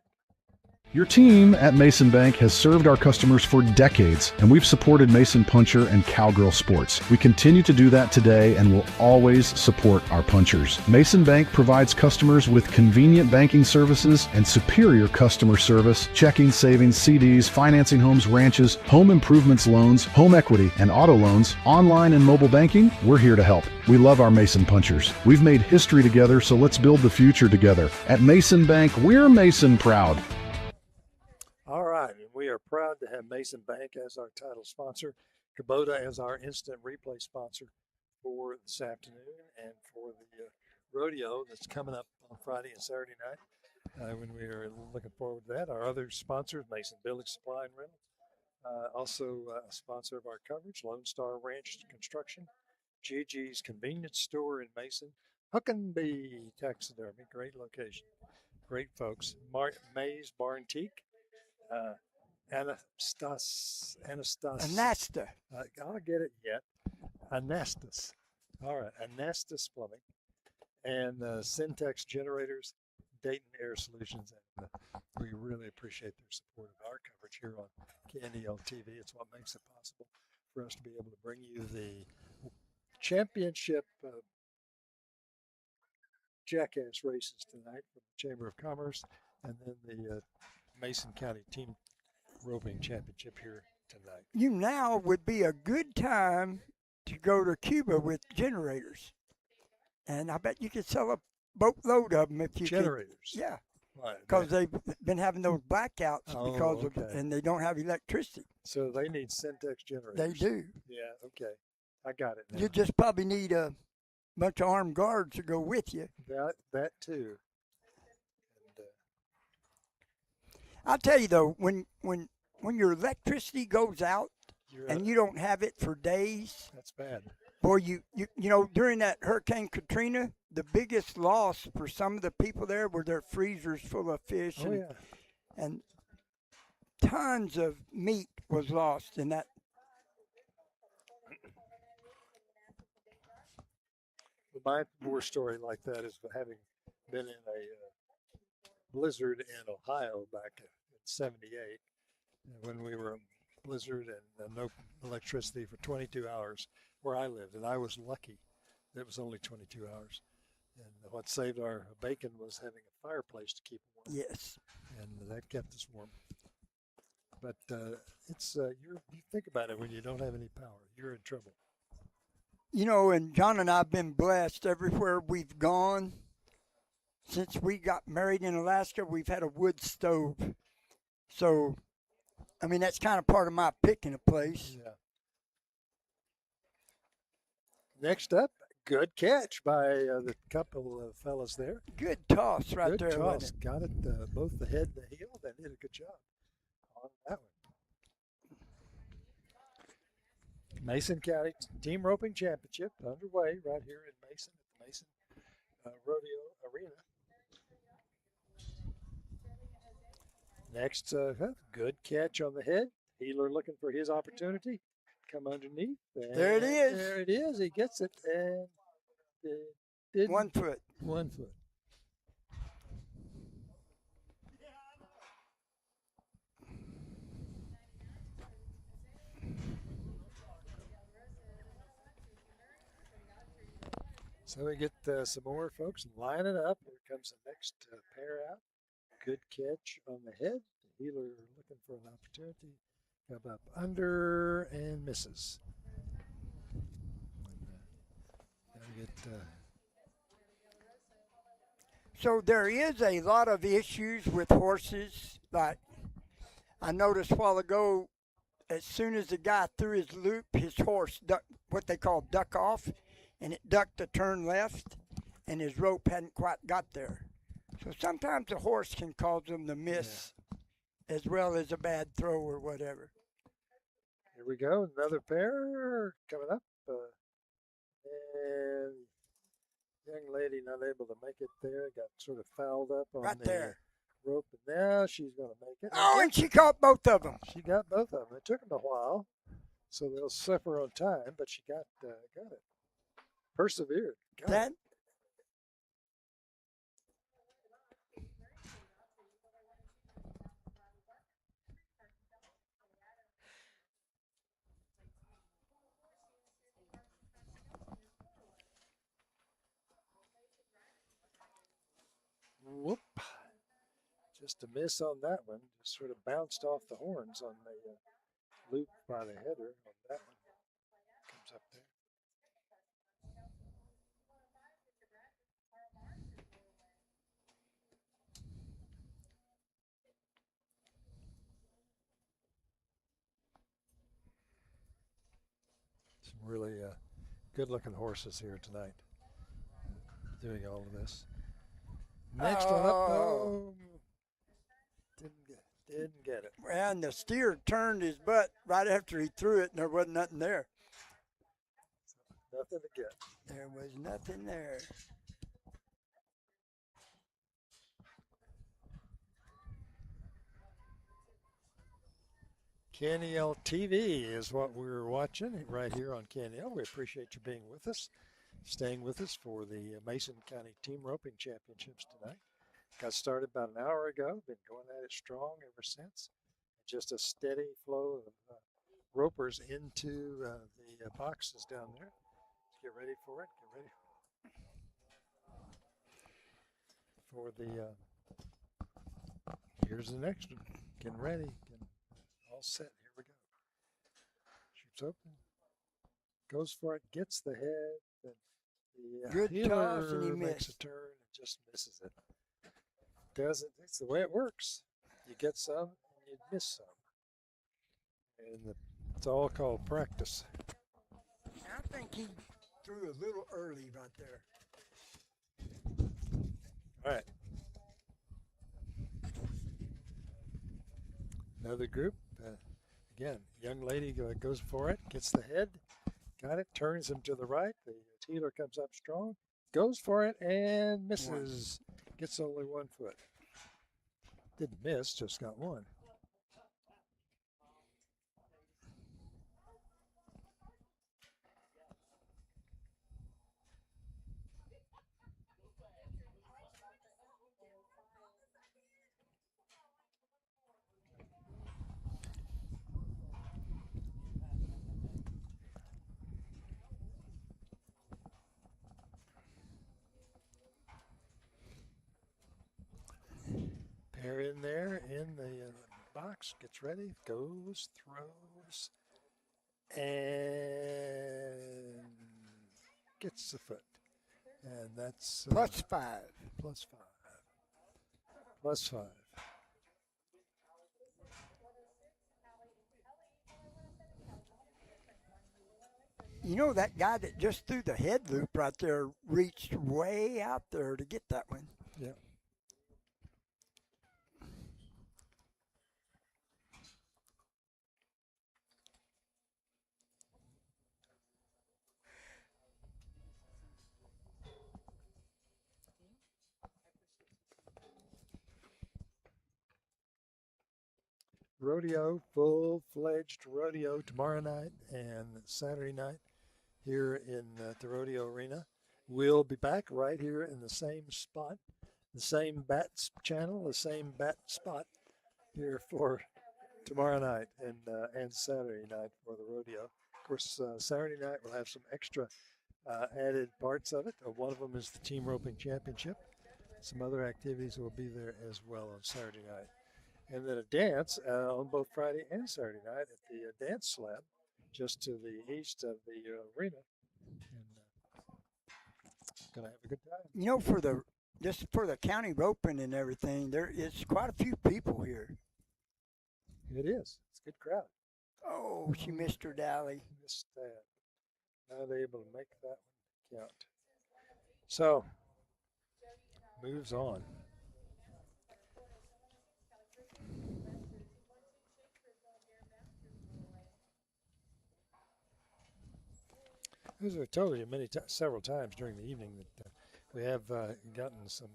Your team at Mason Bank has served our customers for decades, and we've supported Mason Puncher and Cowgirl sports. We continue to do that today and will always support our punchers. Mason Bank provides customers with convenient banking services and superior customer service, checking, savings, CDs, financing homes, ranches, home improvements loans, home equity, and auto loans, online and mobile banking. We're here to help. We love our Mason Punchers. We've made history together, so let's build the future together. At Mason Bank, we're Mason proud. All right, and we are proud to have Mason Bank as our title sponsor, Kubota as our instant replay sponsor for this afternoon and for the rodeo that's coming up on Friday and Saturday night. When we are looking forward to that, our other sponsors, Mason Building Supply and Rental, also a sponsor of our coverage, Lone Star Ranch Construction, Gigi's Convenience Store in Mason, Hook and Bee Taxidermy, great location, great folks, Mays Bar Antique. Anastas. Anasta. I'll get it yet. Anastas. All right. Anastas Plumbing. And Syntex Generators, Dayton Air Solutions. And we really appreciate their support of our coverage here on KNELtv. It's what makes it possible for us to be able to bring you the championship jackass races tonight from the Chamber of Commerce and then the Mason County Team Roping Championship here tonight. You now would be a good time to go to Cuba with generators. And I bet you could sell a boatload of them if you could. Generators. Yeah, Right. because they've been having those blackouts Oh, because okay. of, and they don't have electricity. So they need Syntex generators. They do. Yeah. Okay. I got it now. You just probably need a bunch of armed guards to go with you. That too. And, I'll tell you though, when your electricity goes out and you don't have it for days, that's bad. boy, you know, during that Hurricane Katrina, the biggest loss for some of the people there were their freezers full of fish Oh yeah. and tons of meat was lost in that. My war story like that is having been in a blizzard in Ohio back in '78 when we were in blizzard and no electricity for 22 hours where I lived, and I was lucky that it was only 22 hours. And what saved our bacon was having a fireplace to keep warm. Yes. And that kept us warm. But it's you think about it, when you don't have any power, you're in trouble. You know, and John and I have been blessed everywhere we've gone. Since we got married in Alaska, we've had a wood stove. So, I mean, that's kind of part of my picking a place. Yeah. Next up, good catch by the couple of fellas there. Good toss right Good there. toss. Wasn't it? Got it both the head and the heel. They did a good job on that one. Mason County Team Roping Championship underway right here in Mason at the Mason Rodeo Arena. Next, good catch on the head. Heeler looking for his opportunity. Come underneath. There it is. There it is. He gets it. And it didn't. 1 foot. 1 foot. So we get some more folks lining up. Here comes the next pair out. Good catch on the head. The heeler looking for an opportunity. Come up under and misses. Gotta get. So there is a lot of issues with horses. Like I noticed a while ago, as soon as the guy threw his loop, his horse ducked, what they call duck off, and it ducked to turn left, and his rope hadn't quite got there. So sometimes a horse can cause them to miss as well as a bad throw or whatever. Here we go. Another pair coming up. And young lady not able to make it there. Got sort of fouled up on Right the there. rope. And now she's going to make it. Oh, and she caught both of them. She got both of them. It took them a while, so they'll suffer on time, but she got it. Persevered. Got That it. Whoop. Just a miss on that one. Just sort of bounced off the horns on the loop by the header on that one. Comes up there. Some really good-looking horses here tonight doing all of this. Next one up, no, didn't get it. and the steer turned his butt right after he threw it, and there wasn't nothing there. Nothing to get. There was nothing there. KNELtv is what we're watching right here on KNEL. We appreciate you being with us, staying with us for the Mason County Team Roping Championships tonight. Got started about an hour ago, been going at it strong ever since. Just a steady flow of ropers into the boxes down there. Let's get ready for it. Get ready for the, here's the next one. Getting ready. All set. Here we go. Shoots open. Goes for it. Gets the head. Then The Good toss, and he healer makes a missed. turn and just misses it. Doesn't. It's the way it works. You get some and you miss some. And it's all called practice. I think he threw a little early right there. All right. Another group. Again, young lady goes for it, gets the head, got it, turns him to the right. The healer comes up strong, goes for it, and misses. Gets only 1 foot. Didn't miss, just got one. Pair in there in the box, gets ready, goes, throws, and gets the foot. And that's +5. +5. +5. You know, that guy that just threw the head loop right there reached way out there to get that one. Yeah. Rodeo, full-fledged rodeo tomorrow night and Saturday night here in the rodeo arena. We'll be back right here in the same spot, the same bat channel, the same bat spot here for tomorrow night and Saturday night for the rodeo. Of course, Saturday night we'll have some extra added parts of it. One of them is the team roping championship. Some other activities will be there as well on Saturday night. And then a dance on both Friday and Saturday night at the dance slab just to the east of the arena. And going to have a good time. You know, just for the county roping and everything, there is quite a few people here. It is. It's a good crowd. Oh, she missed her dally. Missed that. Not able to make that one count. So, moves on. As I told you several times during the evening that we have gotten some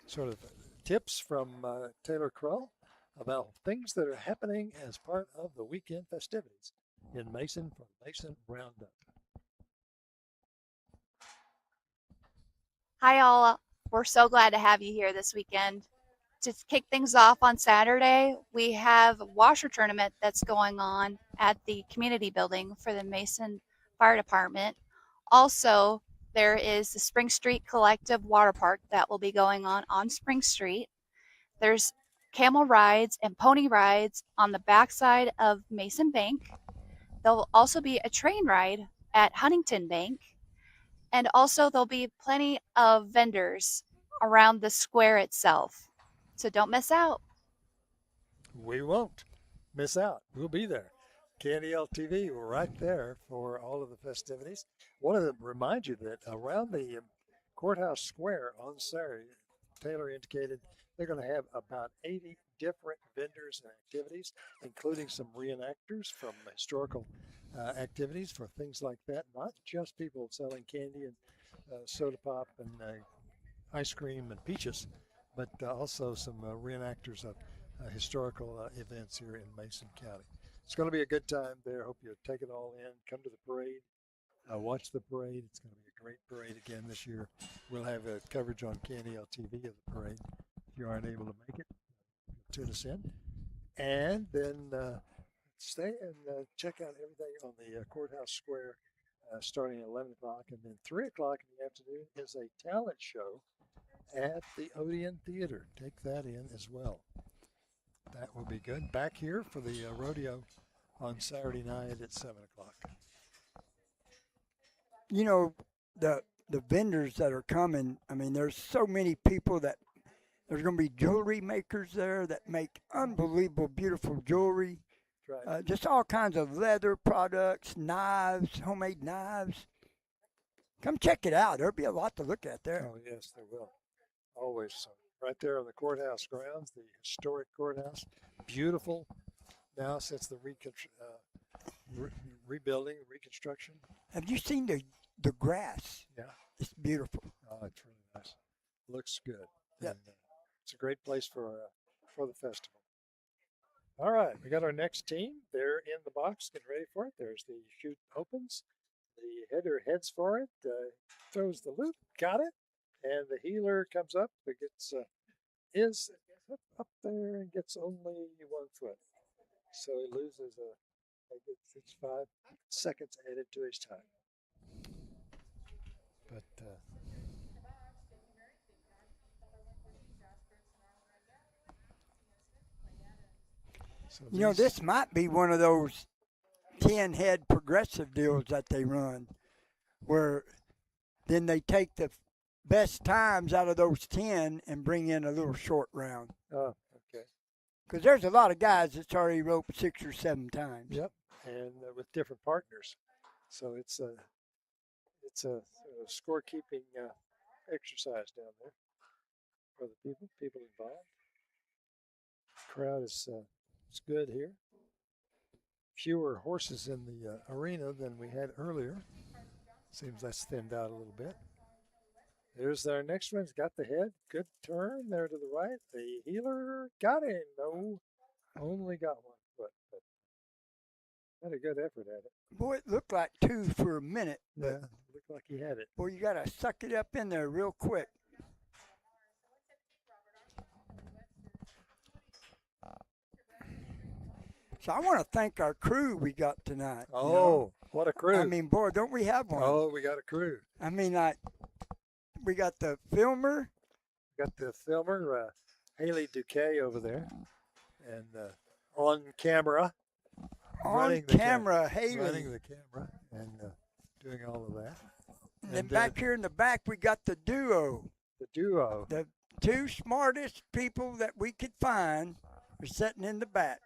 sort of tips from Taylor Krull about things that are happening as part of the weekend festivities in Mason for Mason Roundup. Hi, all. We're so glad to have you here this weekend. To kick things off on Saturday, we have a washer tournament that's going on at the community building for the Mason Fire Department. Also, there is the Spring Street Collective Water Park that will be going on Spring Street. There's camel rides and pony rides on the backside of Mason Bank. There'll also be a train ride at Huntington Bank. And also there'll be plenty of vendors around the square itself. So don't miss out. We won't miss out. We'll be there. KNELtv, we're right there for all of the festivities. Want to remind you that around the courthouse square on Saturday, Taylor indicated they're going to have about 80 different vendors and activities, including some reenactors from historical activities for things like that. Not just people selling candy and soda pop and ice cream and peaches, but also some reenactors of historical events here in Mason County. It's going to be a good time there. Hope you take it all in. Come to the parade. Watch the parade. It's going to be a great parade again this year. We'll have coverage on KNELtv of the parade. If you aren't able to make it, tune us in. And then stay and check out everything on the courthouse square starting at 11 o'clock. And then 3 o'clock in the afternoon is a talent show at the Odeon Theater. Take that in as well. That will be good. Back here for the rodeo on Saturday night at 7 o'clock. You know, the the vendors that are coming. I mean, there's so many people that there's going to be jewelry makers there that make unbelievable, beautiful jewelry. Right. Just all kinds of leather products, knives, homemade knives. Come check it out. There'll be a lot to look at there. Oh, yes, there will. Always so. Right there on the courthouse grounds, the historic courthouse. Beautiful now since the rebuilding, reconstruction. Have you seen the grass? Yeah. It's beautiful. Oh, it's really nice. Looks good. Yep. And, it's a great place for the festival. All right, we got our next team. They're in the box, getting ready for it. There's the chute opens. The header heads for it, throws the loop, got it, and the healer comes up. It gets is up there and gets only 1 foot, so he loses it's 5 seconds added to his time. But so You know, these- this might be one of those 10-head progressive deals that they run, where then they take the best times out of those 10 and bring in a little short round. Oh, okay. Because there's a lot of guys that's already roped 6 or 7 times. Yep, and with different partners, so it's a scorekeeping exercise down there for the people involved. Crowd is it's good here. Fewer horses in the arena than we had earlier. Seems that's thinned out a little bit. There's our next one. He's got the head. Good turn there to the right. The healer got him. No, only got 1 foot, but had a good effort at it. Boy, it looked like 2 for a minute. Yeah, looked like he had it. Boy, you got to suck it up in there real quick. So I want to thank our crew we got tonight. you know. Oh, what a crew. I mean, boy, don't we have one? Oh, we got a crew. I mean, like, we got the filmer. Got the filmer, Haley Duquet over there, and on camera. On running the camera, Haley. Running the camera and doing all of that. And then back here in the back, we got the duo. The duo. The 2 smartest people that we could find are sitting in the back.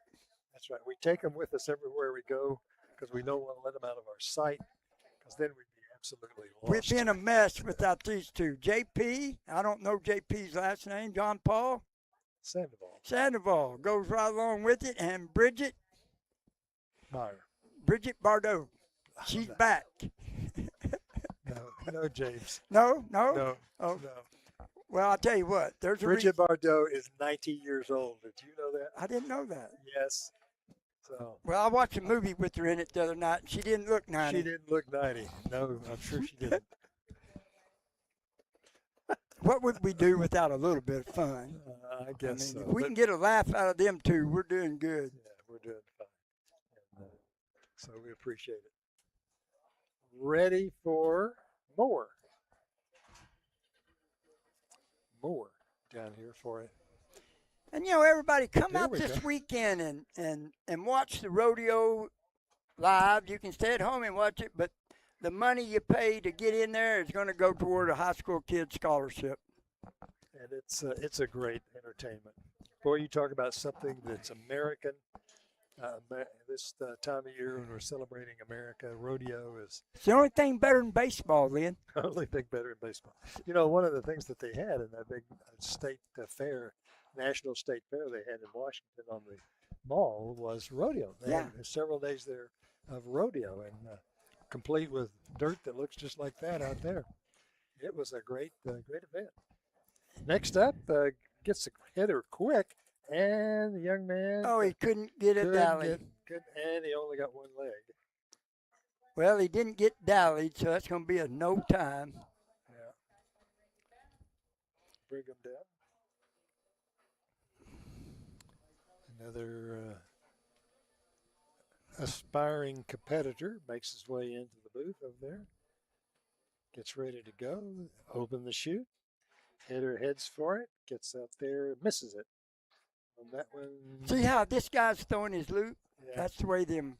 That's right. We take them with us everywhere we go because we don't want to let them out of our sight because then we'd be absolutely lost. We'd be in a mess without these 2. JP, I don't know JP's last name, John Paul. Sandoval. Sandoval goes right along with it. And Bridget Meyer. Bardot. She's back. No, James. No? No. Oh, No. well, I'll tell you what. There's a Bridget Bardot is 90 years old. Did you know that? I didn't know that. Yes. So Well, I watched a movie with her in it the other night, and she didn't look 90. she didn't look 90. No, I'm sure she didn't. What would we do without a little bit of fun? I guess so. If we But- can get a laugh out of them 2, we're doing good. Yeah, we're doing fine. And, so we appreciate it. Ready for more. More down here for it. And, you know, everybody come There out we this go. weekend and watch the rodeo live. You can stay at home and watch it, but the money you pay to get in there is going to go toward a high school kid scholarship. And it's a great entertainment. Boy, you talk about something that's American. This time of year when we're celebrating America, rodeo is It's the only thing better than baseball, Lynn. the only thing better in baseball. You know, one of the things that they had in that big state fair, national state fair they had in Washington on the mall was rodeo. They had several days there of rodeo and complete with dirt that looks just like that out there. It was a great event. Next up, gets the header quick, and the young man. Oh, he couldn't get it dallied. And he only got 1 leg. Well, he didn't get dallied, so that's going to be a no time. Yeah. Bring him down. Another aspiring competitor makes his way into the booth over there. Gets ready to go. Open the chute. Header heads for it. Gets up there. Misses it. On that one. See how this guy's throwing his loop? Yeah. That's the way them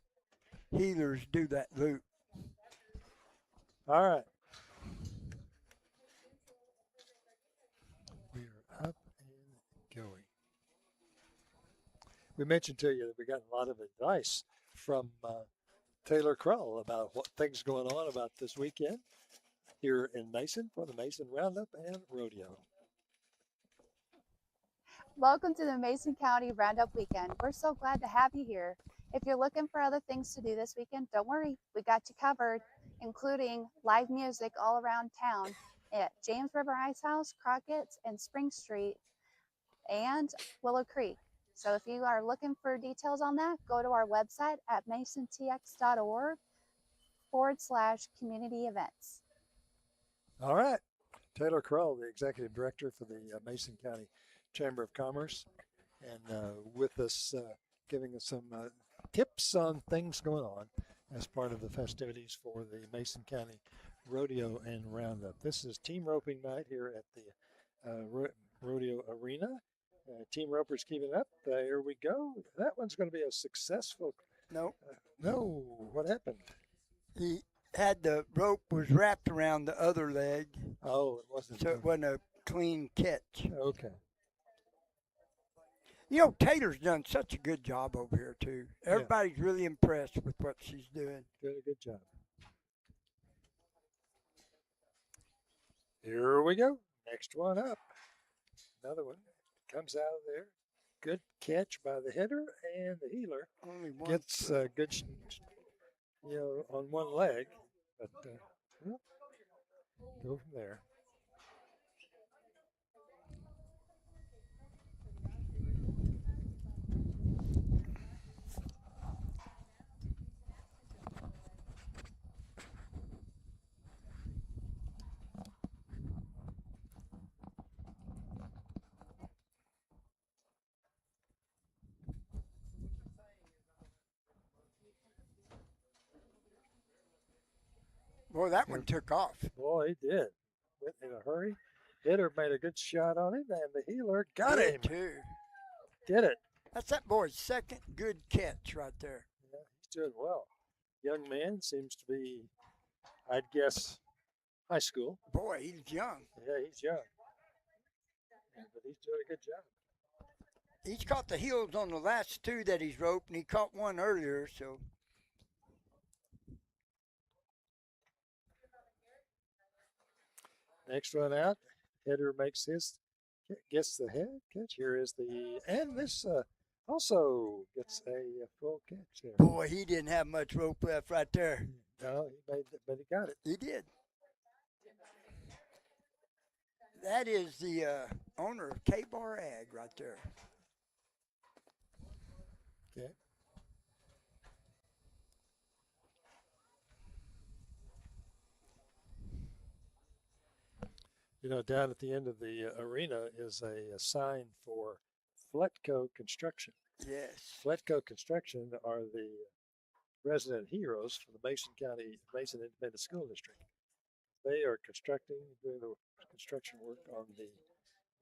healers do that loop. All right. we mentioned to you that we got a lot of advice from Taylor Krull about what things going on about this weekend here in Mason for the Mason Roundup and Rodeo. Welcome to the Mason County Roundup Weekend. We're so glad to have you here. If you're looking for other things to do this weekend, don't worry, we got you covered, including live music all around town at James River Ice House, Crockett's, and Spring Street, and Willow Creek. So if you are looking for details on that, go to our website at masontx.org/community events. All right. Taylor Krull, the Executive Director for the Mason County Chamber of Commerce, and with us giving us some tips on things going on as part of the festivities for the Mason County Rodeo and Roundup. This is team roping night here at the Rodeo Arena. Team ropers keeping up. Here we go. That one's going to be a successful. No. No. What happened? He had the rope was wrapped around the other leg. Oh, it wasn't. So it wasn't a clean catch. Okay. You know, Taylor's done such a good job over here, too. Everybody's really impressed with what she's doing. Did a good job. Here we go. Next one up. Another one comes out of there. Good catch by the hitter, and the heeler Only one gets good, on one leg. But well, go from there. Boy, that one took off. Boy, he did. Went in a hurry. Hitter made a good shot on him, and the heeler got Did him. too. Did it. That's that boy's second good catch right there. Yeah, he's doing well. Young man seems to be, I'd guess, high school. Boy, he's young. Yeah, he's young. Yeah, but he's doing a good job. He's caught the heels on the last two that he's roped, and he caught one earlier, so. Next one out, hitter makes gets the head catch. Here is and this also gets a full catch there. Boy, he didn't have much rope left right there. No, he made it, but he got it. He did. That is the owner of K-Bar Ag right there. Okay. You know, down at the end of the arena is a sign for Fletco Construction. Yes. Fletco Construction are the resident heroes for the Mason Independent School District. They are doing the construction work on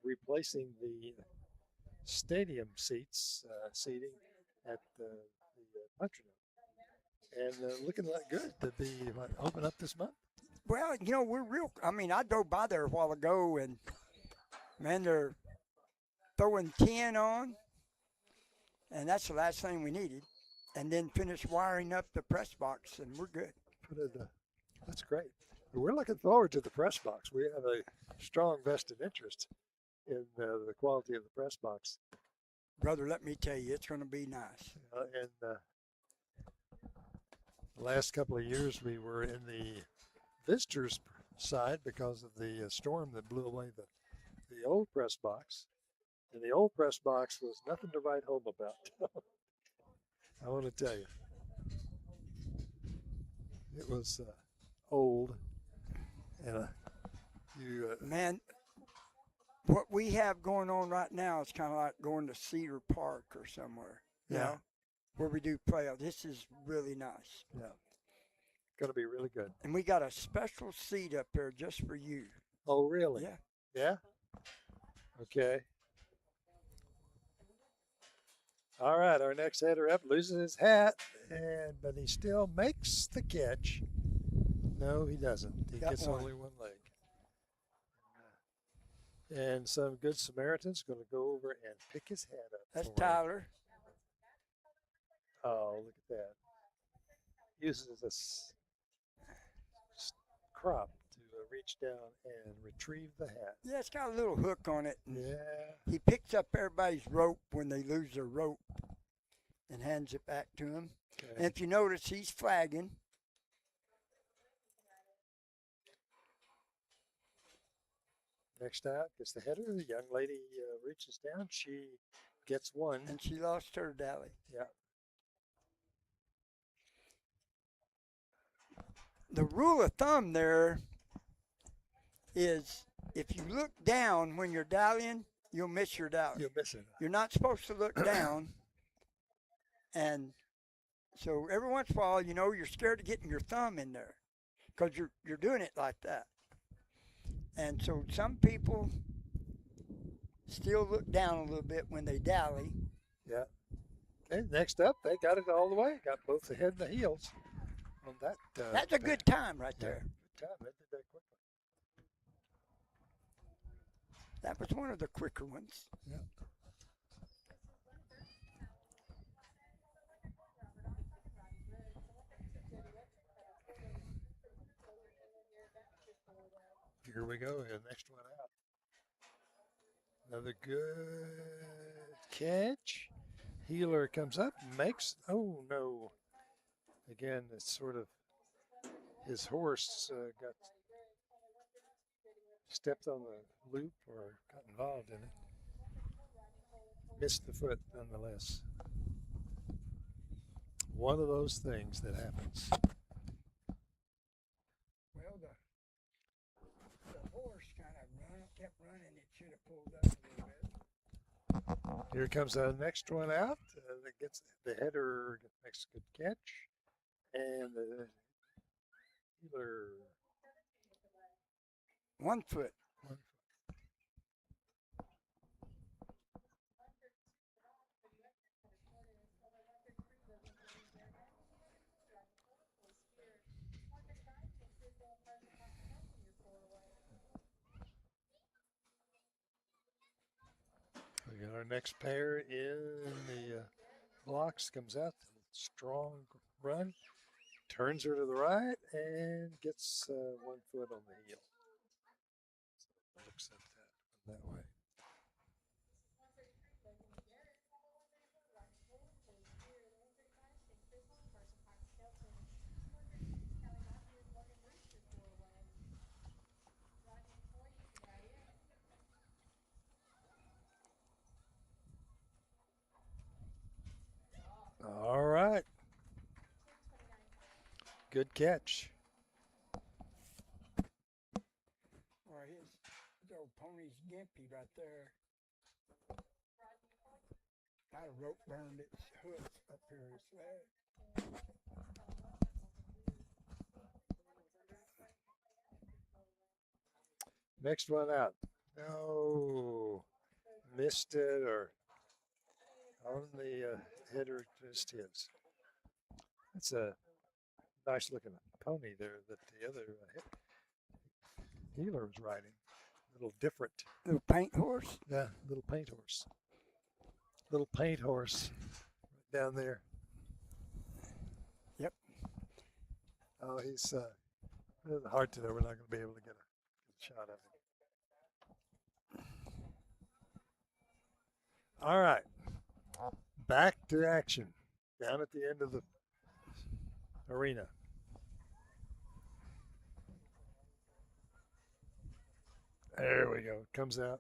replacing the stadium seating at the Puncher Livestream. And looking like good to be open up this month. Well, you know, I drove by there a while ago, and, man, they're throwing tin on, and that's the last thing we needed. And then finish wiring up the press box, and we're good. That's great. We're looking forward to the press box. We have a strong vested interest in the quality of the press box. Brother, let me tell you, it's going to be nice. And the last couple of years, we were in the visitors' side because of the storm that blew away the old press box. And the old press box was nothing to write home about. I want to tell you. It was old. And man, what we have going on right now is kind of like going to Cedar Park or somewhere, you know, where we do playoffs. This is really nice. Yeah. Going to be really good. And we got a special seat up there just for you. Oh, really? Yeah. Yeah? Okay. All right, our next header up loses his hat, but he still makes the catch. No, he doesn't. He gets only one leg. And some good Samaritan's going to go over and pick his hat up. That's Tyler. Oh, look at that. Uses crop to reach down and retrieve the hat. Yeah, it's got a little hook on it. And Yeah. he picks up everybody's rope when they lose their rope and hands it back to him. Okay. And if you notice, he's flagging. Next out gets the header. The young lady reaches down. She gets one. And she lost her dally. Yeah. The rule of thumb there is if you look down when you're dallying, you'll miss your dally. You'll miss it. You're not supposed to look down. And so every once in a while, you know, you're scared of getting your thumb in there because you're doing it like that. And so some people still look down a little bit when they dally. Yeah. Okay, next up, they got it all the way. Got both the head and the heels on that. That's a good time right Yeah, there. good time. They did that quickly. That was one of the quicker ones. Yeah. Here we go. The next one out. Another good catch. Healer comes up, makes. Oh no! Again, it's sort of his horse got stepped on the loop or got involved in it. Missed the foot nonetheless. One of those things that happens. Well, the horse kind of kept running. It should have pulled up a little bit. Here comes the next one out. That gets the header, makes a good catch, and the healer 1 foot. one. We got our next pair in the blocks. Comes out, strong run, turns her to the right, and gets 1 foot on the heel. So looks at that way. All right. Good catch. Or his old pony's gimpy right there. Got a rope burned its hoof up here his leg. Next one out. No, missed it or on the header, just his. That's a nice looking pony there that the other healer was riding. A little different. Little paint horse. Yeah, little paint horse. Little paint horse right down there. Yep. Oh, he's hard to know. We're not going to be able to get a shot of him. All right. Back to action. Down at the end of the arena. There we go. Comes out.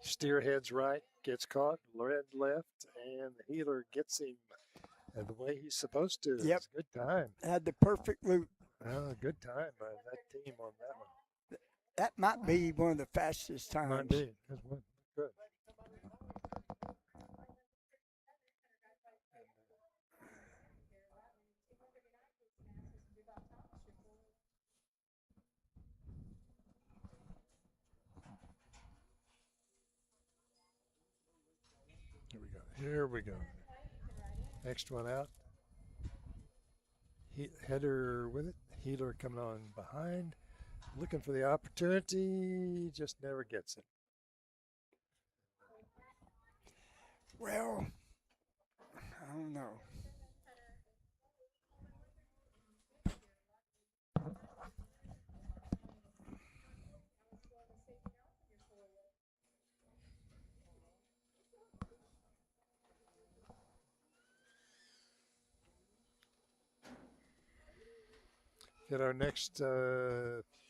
Steer heads right, gets caught, red left, and the healer gets him the way he's supposed to. Yep. It's a good time. Had the perfect loop. Oh, good time by that team on that one. That might be one of the fastest times. Might be. That's one. Good. Here we go. Next one out. Header with it. Healer coming on behind. Looking for the opportunity. Just never gets it. Well, don't know. Get our next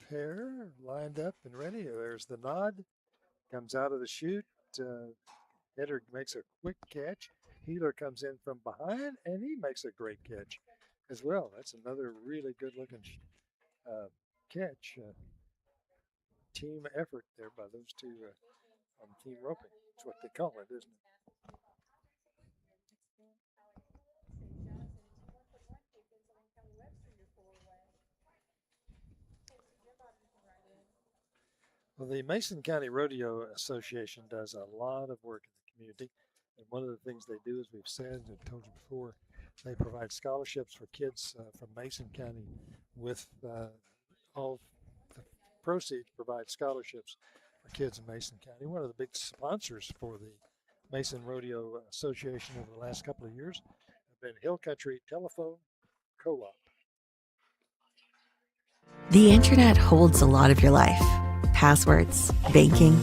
pair lined up and ready. There's the nod. Comes out of the chute. Hitter makes a quick catch. Healer comes in from behind, and he makes a great catch as well. That's another really good-looking catch. Team effort there by those two on team roping. That's what they call it, isn't it? Well, the Mason County Rodeo Association does a lot of work in the community. And one of the things they do, as we've said and told you before, they provide scholarships for kids from Mason County with all the proceeds provide scholarships for kids in Mason County. One of the big sponsors for the Mason Rodeo Association over the last couple of years have been Hill Country Telephone Co-op. The internet holds a lot of your life. Passwords, banking,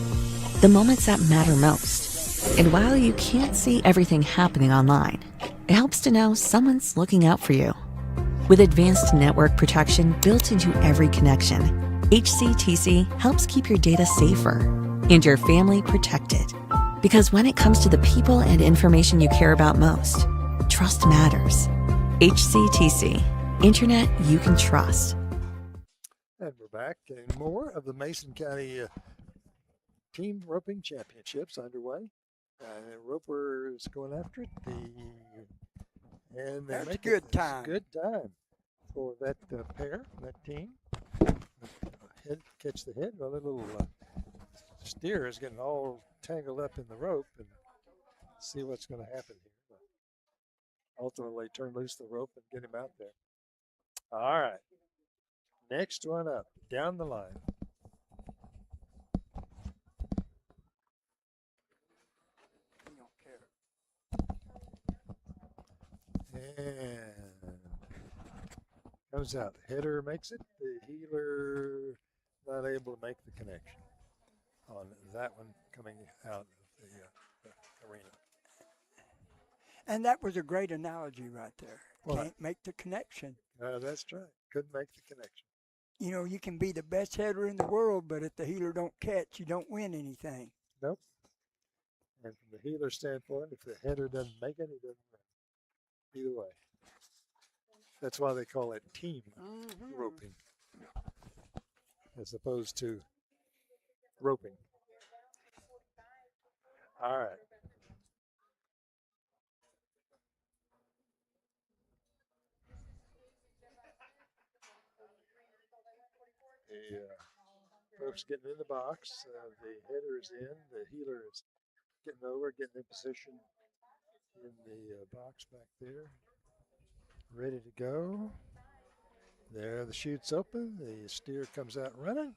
the moments that matter most. And while you can't see everything happening online, it helps to know someone's looking out for you. With advanced network protection built into every connection, HCTC helps keep your data safer and your family protected. Because when it comes to the people and information you care about most, trust matters. HCTC, internet you can trust. And we're back, and more of the Mason County Team Roping Championships underway. Roper is going after it. And they That's make a good time. Good time for that pair, that team. Catch the head. Well, the little steer is getting all tangled up in the rope, and see what's going to happen here. But ultimately, turn loose the rope and get him out there. All right. Next one up, down the line. And comes out. Header makes it. The healer not able to make the connection on that one coming out of the arena. And that was a great analogy right there. What? Can't make the connection. That's right. Couldn't make the connection. You know, you can be the best header in the world, but if the healer don't catch, you don't win anything. Nope. And from the healer standpoint, if the header doesn't make it, he doesn't win. Either way. That's why they call it team roping as opposed to roping. All right. The folks getting in the box, the header is in, the healer is getting over, getting in position in the box back there, ready to go. There, the chute's open, the steer comes out running,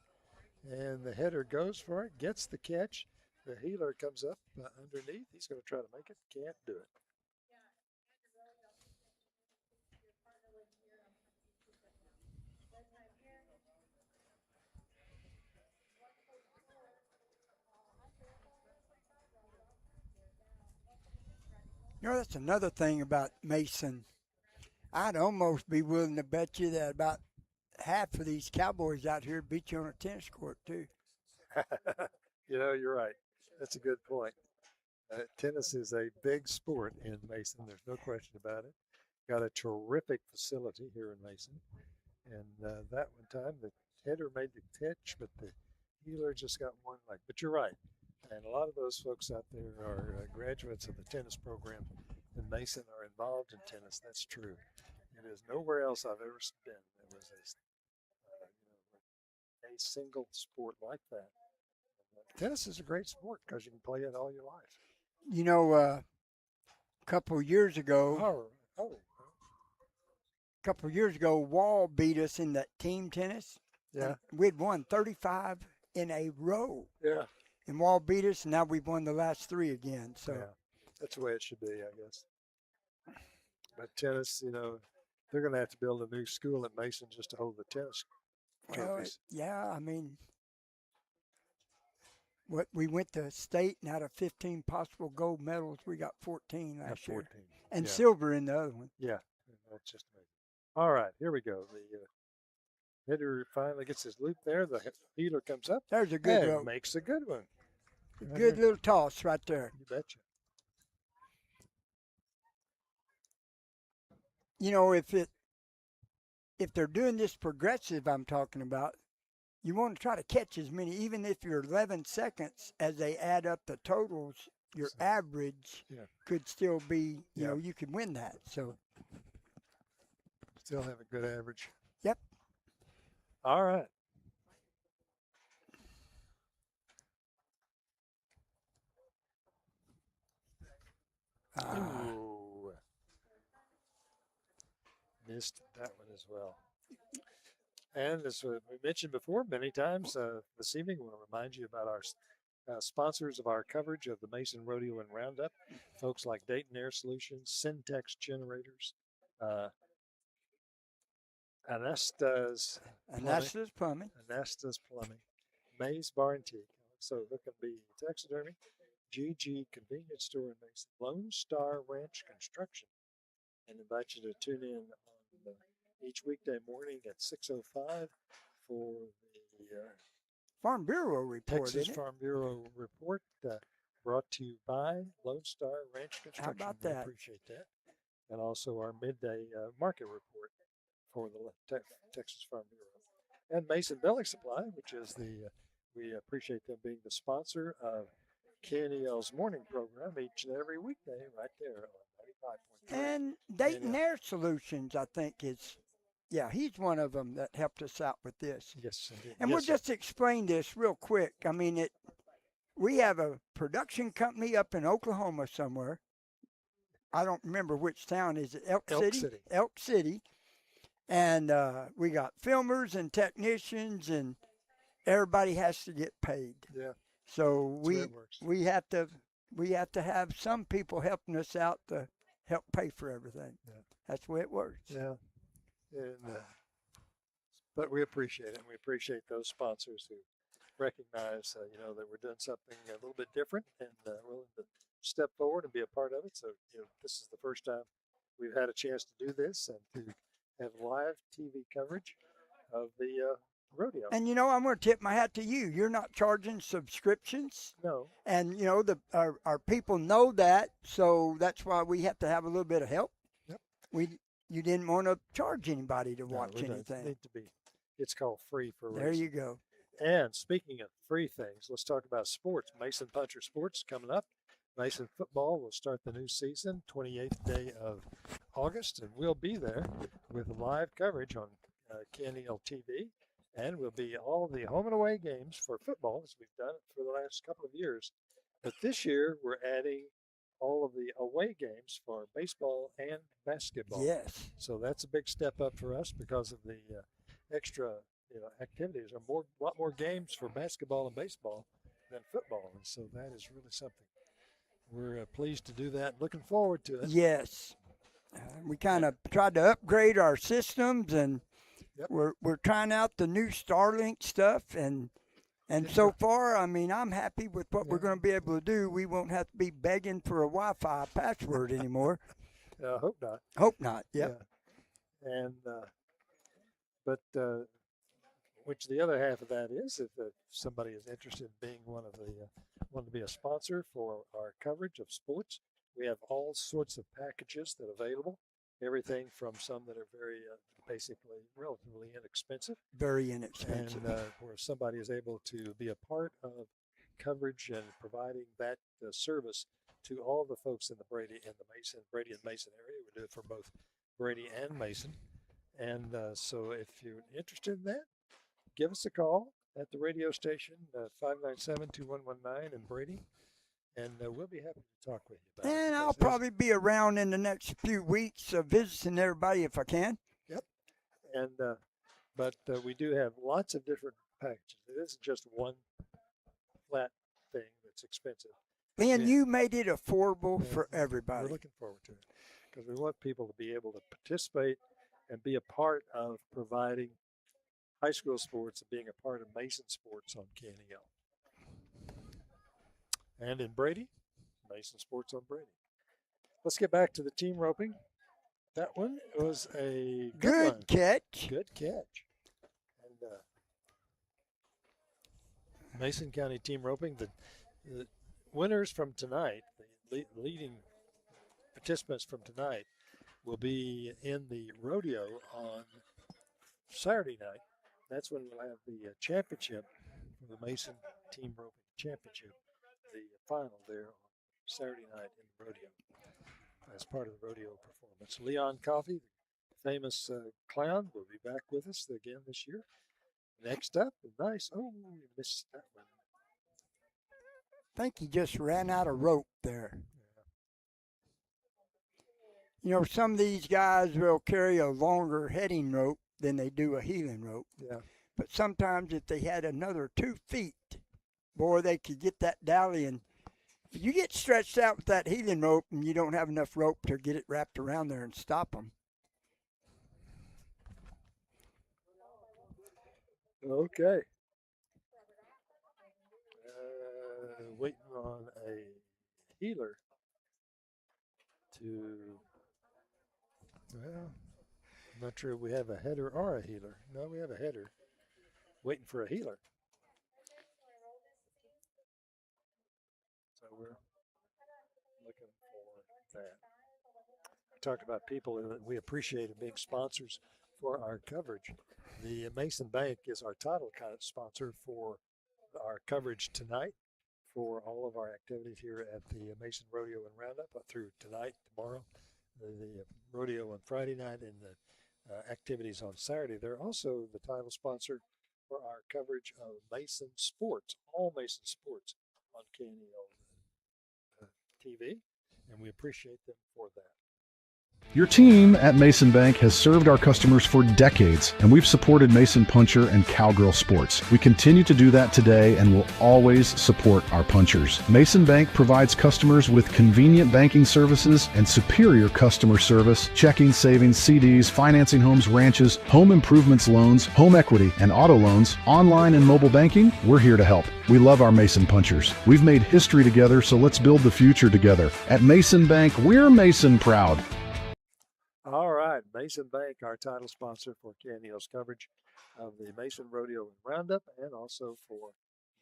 and the header goes for it, gets the catch. The healer comes up underneath. He's going to try to make it, can't do it. You know, that's another thing about Mason. I'd almost be willing to bet you that about half of these cowboys out here beat you on a tennis court, too. You know, you're right. That's a good point. Tennis is a big sport in Mason. There's no question about it. Got a terrific facility here in Mason. And that one time, the header made the catch, but the healer just got one leg. But you're right. And a lot of those folks out there are graduates of the tennis program in Mason, are involved in tennis. That's true. It is nowhere else I've ever been. It was a single sport like that. Tennis is a great sport because you can play it all your life. You know, a couple of years ago, Wall beat us in that team tennis. Yeah. We'd won 35 in a row. Yeah. And Wall beat us, and now we've won the last 3 again. So yeah, that's the way it should be, I guess. But tennis, they're going to have to build a new school at Mason just to hold the tennis Well, trophies. yeah, I mean, what we went to state, and out of 15 possible gold medals, we got 14 Not last year, 14. and Yeah. silver in the other one. Yeah, that's just amazing. All right, here we go. The hitter finally gets his loop there. The healer comes up There's a good and rope. makes a good one. Good little toss right there. You betcha. You know, if they're doing this progressive I'm talking about, you want to try to catch as many, even if you're 11 seconds, as they add up the totals, your average could still be, you know, you could win that. So still have a good average. Yep. All right. Ooh. Missed that one as well. And as we mentioned before many times this evening, we'll remind you about our sponsors of our coverage of the Mason Rodeo and Roundup, folks like Dayton Air Solutions, Syntex Generators, Anesta's Plumbing, Mays Bar and Tea. So there can be taxidermy, GG Convenience Store in Mason, Lone Star Ranch Construction, and invite you to tune in on each weekday morning at 6:05 for the Farm Bureau report. Texas Farm Bureau report brought to you by Lone Star Ranch Construction. How about we that? Appreciate that. And also our midday market report for the Texas Farm Bureau. And Mason Belly Supply, which is we appreciate them being the sponsor of KNEL's morning program each and every weekday right there on 95.3. And Dayton Air Solutions, I think, he's one of them that helped us out with this. Yes, indeed. And we'll just explain this real quick. I mean, we have a production company up in Oklahoma somewhere. I don't remember which town. Is it Elk City? Elk City. And we got filmers and technicians, and everybody has to get paid. Yeah. So we have to have some people helping us out to help pay for everything. Yeah. That's the way it works. Yeah. And but we appreciate it. And we appreciate those sponsors who recognize, that we're doing something a little bit different and willing to step forward and be a part of it. So, this is the first time we've had a chance to do this and to have live TV coverage of the rodeo. And I'm going to tip my hat to you. You're not charging subscriptions. No. And our people know that, so that's why we have to have a little bit of help. Yep. You didn't want to charge anybody to watch anything. Need to be. It's called free for racing. There you go. And speaking of free things, let's talk about sports. Mason Puncher Sports coming up. Mason football will start the new season, 28th day of August, and we'll be there with live coverage on KNELtv, and we'll be all the home and away games for football, as we've done for the last couple of years. But this year, we're adding all of the away games for baseball and basketball. Yes. So that's a big step up for us because of the extra activities. There are a lot more games for basketball and baseball than football, and so that is really something. We're pleased to do that. Looking forward to it. Yes. We kind of tried to upgrade our systems, and we're trying out the new Starlink stuff, and so far, I mean, I'm happy with what we're going to be able to do. We won't have to be begging for a Wi-Fi password anymore. Hope not. Hope not. Yep. Yeah. And but which the other half of that is, if somebody is interested in being want to be a sponsor for our coverage of sports, we have all sorts of packages that are available. Everything from some that are very basically relatively inexpensive. Very inexpensive. And where somebody is able to be a part of coverage and providing that service to all the folks in the Brady and Mason area. We do it for both Brady and Mason. And so if you're interested in that, give us a call at the radio station, 597-2119 in Brady, and we'll be happy to talk with you about it. And I'll probably be around in the next few weeks visiting everybody if I can. Yep. And but we do have lots of different packages. It isn't just one flat thing that's expensive. And you made it affordable for everybody. We're looking forward to it. because we want people to be able to participate and be a part of providing high school sports and being a part of Mason sports on KNEL. And in Brady, Mason sports on Brady. Let's get back to the team roping. That one was a good one. catch. Good catch. And Mason County team roping, the winners from tonight, the leading participants from tonight, will be in the rodeo on Saturday night. That's when we'll have the championship for the Mason team roping championship, the final there on Saturday night in the rodeo as part of the rodeo performance. Leon Coffey, the famous clown, will be back with us again this year. Next up, nice. Oh, we missed that one. I think he just ran out of rope there. You know, some of these guys will carry a longer heading rope than they do a heeling rope. Yeah. But sometimes if they had another 2 feet, boy, they could get that dolly. And you get stretched out with that heeling rope and you don't have enough rope to get it wrapped around there and stop them. Okay. Waiting on a healer to, well, I'm not sure if we have a header or a healer. No, we have a header. Waiting for a healer. So we're looking for that. We talked about people that we appreciate being sponsors for our coverage. The Mason Bank is our title sponsor for our coverage tonight, for all of our activities here at the Mason Rodeo and Roundup through tonight, tomorrow, the rodeo on Friday night, and the activities on Saturday. They're also the title sponsor for our coverage of Mason sports, all Mason sports on KNEL TV, and we appreciate them for that. Your team at Mason Bank has served our customers for decades, and we've supported Mason Puncher and Cowgirl sports. We continue to do that today and will always support our punchers. Mason Bank provides customers with convenient banking services and superior customer service, checking, savings, CDs, financing homes, ranches, home improvements loans, home equity, and auto loans, online and mobile banking. We're here to help. We love our Mason Punchers. We've made history together, so let's build the future together. At Mason Bank, we're Mason proud. All right, Mason Bank, our title sponsor for KNEL's coverage of the Mason Rodeo and Roundup, and also for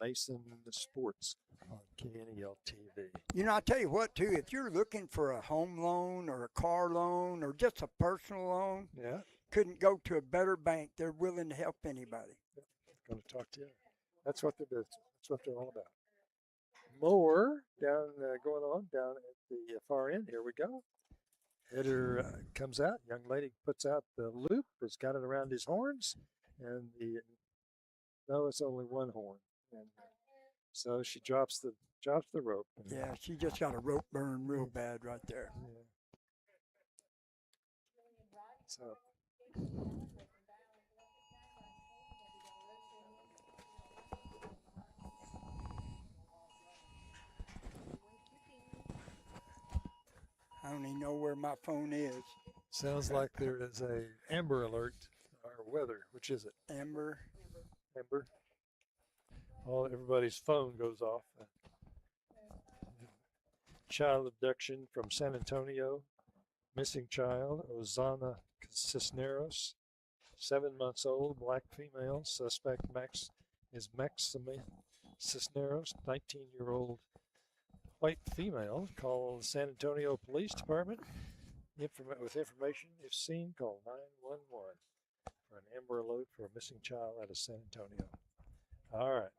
Mason Sports on KNEL TV. You know, I'll tell you what, too, if you're looking for a home loan or a car loan or just a personal loan, Yeah, couldn't go to a better bank. They're willing to help anybody. going to talk to you. That's what they're doing. That's what they're all about. More down going on down at the far end. Here we go. Header comes out. Young lady puts out the loop. Has got it around his horns, and no, it's only one horn, and so she drops the rope. Yeah, she just got a rope burn real bad right there. Yeah. So. I don't even know where my phone is. Sounds like there is a Amber Alert or weather. Which is it? Amber. Amber. Everybody's phone goes off. Child abduction from San Antonio. Missing child, Ozana Cisneros, 7 months old, black female. Suspect is Maxime Cisneros, 19-year-old white female. Call the San Antonio Police Department with information. If seen, call 911 for an Amber Alert for a missing child out of San Antonio. All right.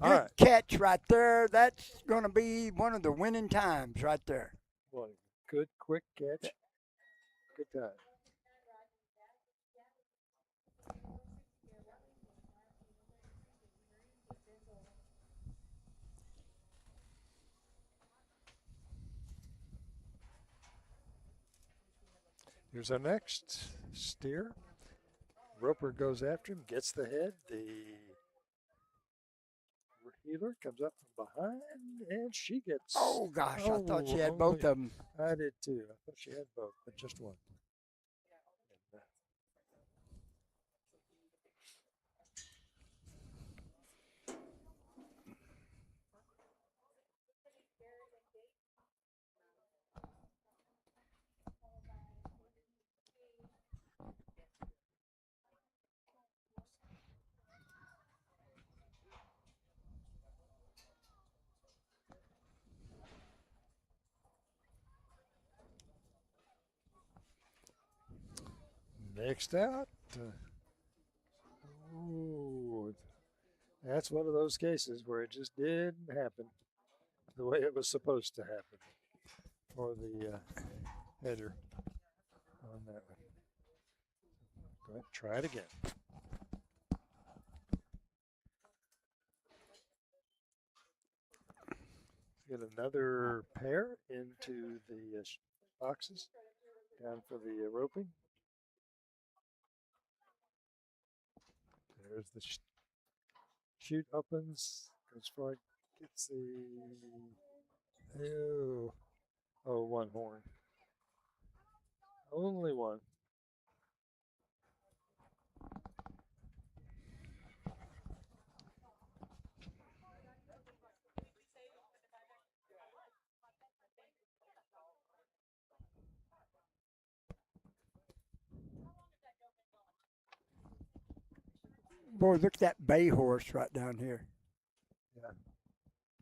All Good right. catch right there. That's going to be one of the winning times right there. Well, good, quick catch. Good time. Here's our next steer. Roper goes after him, gets the head. Healer comes up from behind, and she gets. Oh, gosh, I thought she had only- both of them. I did too. I thought she had both, but just one. And, next out. Oh, that's one of those cases where it just didn't happen the way it was supposed to happen for the header on that one. Go ahead, try it again. Get another pair into the boxes down for the roping. There's the chute opens, goes for it, gets the, one horn. Only one. Boy, look at that bay horse right down here. Yeah.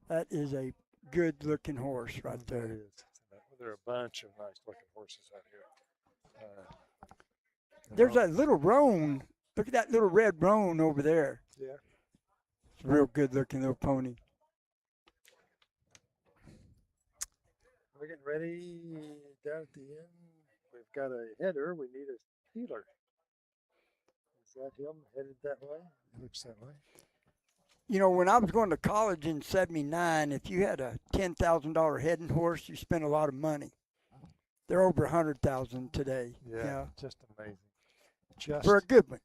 That is a good-looking horse right There there. it is. There are a bunch of nice looking horses out here. There's that little roan. Look at that little red roan over there. Yeah. It's a real good-looking little pony. We're getting ready down at the end. We've got a header. We need a healer. Is that him headed that way? It looks that way. You know, when I was going to college in '79, if you had a $10,000 heading horse, you spent a lot of money. They're over $100,000 today. Yeah, just amazing. Just For a good one.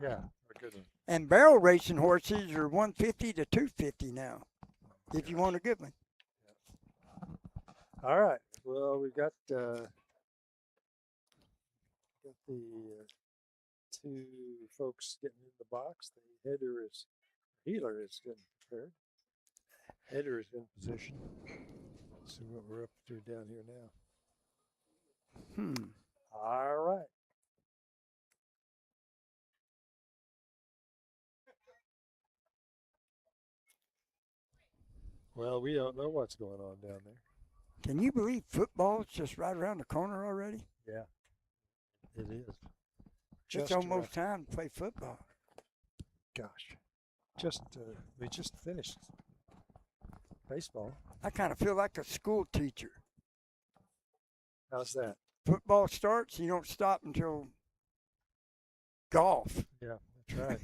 yeah, for a good one. And barrel racing horses are $150 to $250 now, if you want a good one. All right. Well, we've got the two folks getting in the box. The healer is getting prepared. Header is in position. Let's see what we're up to down here now. All right. Well, we don't know what's going on down there. Can you believe football's just right around the corner already? Yeah, it is. It's almost time to play football. Gosh, we just finished baseball. I kind of feel like a school teacher. How's that? Football starts, you don't stop until golf. Yeah, that's right.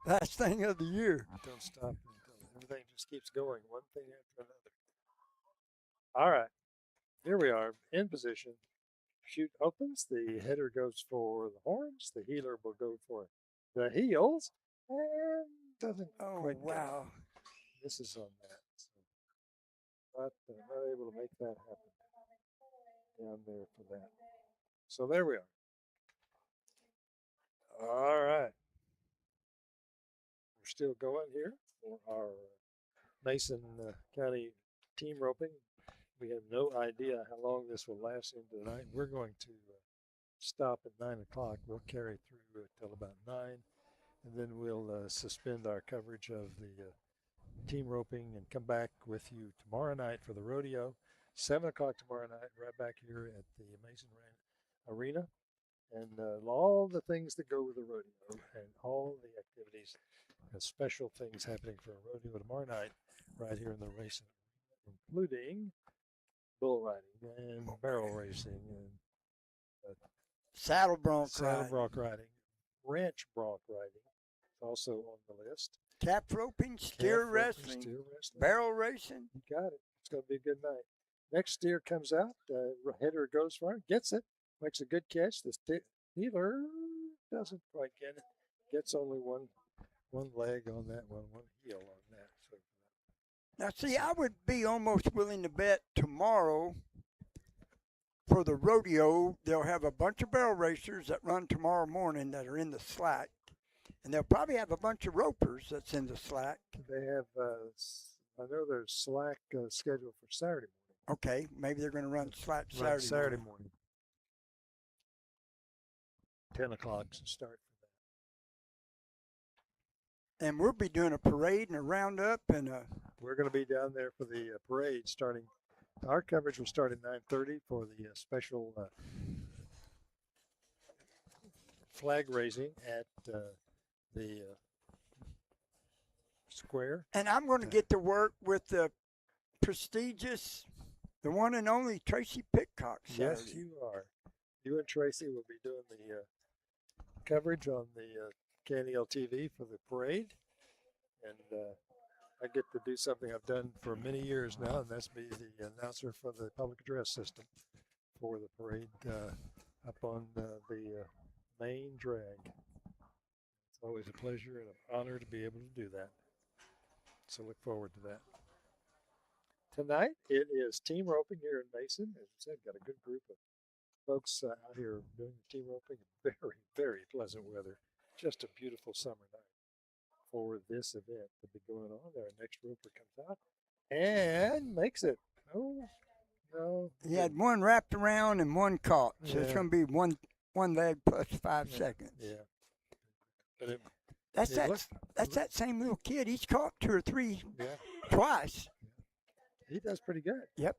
Last thing of the year. Don't stop until everything just keeps going, one thing after another. All right, here we are in position. Chute opens. The header goes for the horns. The healer will go for the heels, and doesn't quite get it. Wow. This is on that. So not able to make that happen down there for that. So there we are. All right. We're still going here for our Mason County team roping. We have no idea how long this will last into the night. We're going to stop at 9 o'clock. We'll carry through until about 9, and then we'll suspend our coverage of the team roping and come back with you tomorrow night for the rodeo. 7 o'clock tomorrow night, right back here at the Mason Arena. And all the things that go with the rodeo and all the activities and special things happening for a rodeo tomorrow night right here in the Mason, including bull riding and barrel racing and Saddle bronc riding, ranch bronc riding is also on the list. Calf roping, steer wrestling, barrel racing. You got it. It's going to be a good night. Next steer comes out. Header goes for it, gets it, makes a good catch. The healer doesn't quite get it. Gets only one one leg on that one heel on that. So Now, see, I would be almost willing to bet tomorrow for the rodeo, they'll have a bunch of barrel racers that run tomorrow morning that are in the slack. And they'll probably have a bunch of ropers that's in the slack. they have, I know there's slack scheduled for Saturday morning. Okay, maybe they're going to run slack Right, Saturday morning. 10 o'clock to start for that. And we'll be doing a parade and a roundup and a. We're going to be down there for the parade starting. Our coverage will start at 9:30 for the special flag raising at the square. And I'm going to get to work with the prestigious, the one and only Tracy Pitcock Saturday. Yes, you are. You and Tracy will be doing the coverage on the KNELtv for the parade. And I get to do something I've done for many years now, and that's be the announcer for the public address system for the parade up on the main drag. It's always a pleasure and an honor to be able to do that. So look forward to that. Tonight it is team roping here in Mason. As I said, got a good group of folks out here doing the team roping. Very, very pleasant weather. Just a beautiful summer night for this event to be going on. Our next roper comes out and makes it. Oh, no. He had one wrapped around and one caught. So it's Yeah. going to be one leg plus 5 seconds. Yeah. But it, That's it that. looked- That's that same little kid. He's caught 2 or 3 yeah, twice. he does pretty good. Yep.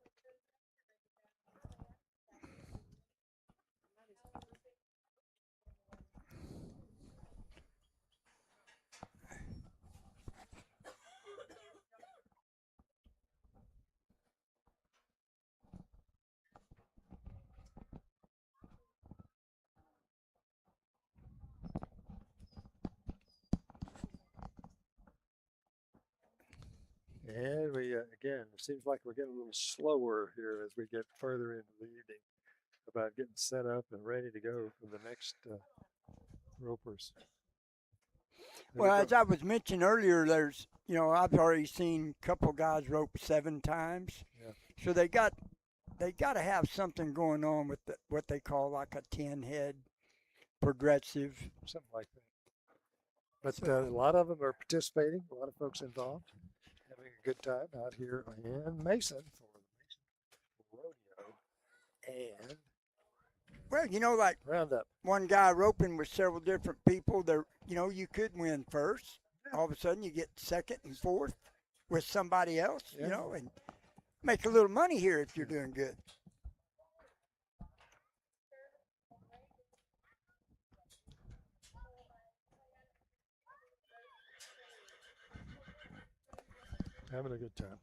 And we, again, it seems like we're getting a little slower here as we get further into the evening about getting set up and ready to go for the next ropers. There we Well, go. as I was mentioning earlier, there's, I've already seen a couple guys rope 7 times. Yeah. So they got to have something going on with what they call like a 10-head progressive. Something like that. But a lot of them are participating, a lot of folks involved, having a good time out here in Mason for the Mason Rodeo and Well, like Roundup. one guy roping with several different people, there, you could win first. All of a sudden you get second and fourth with somebody else, Yeah. and make a little money here if you're doing good. Having a good time.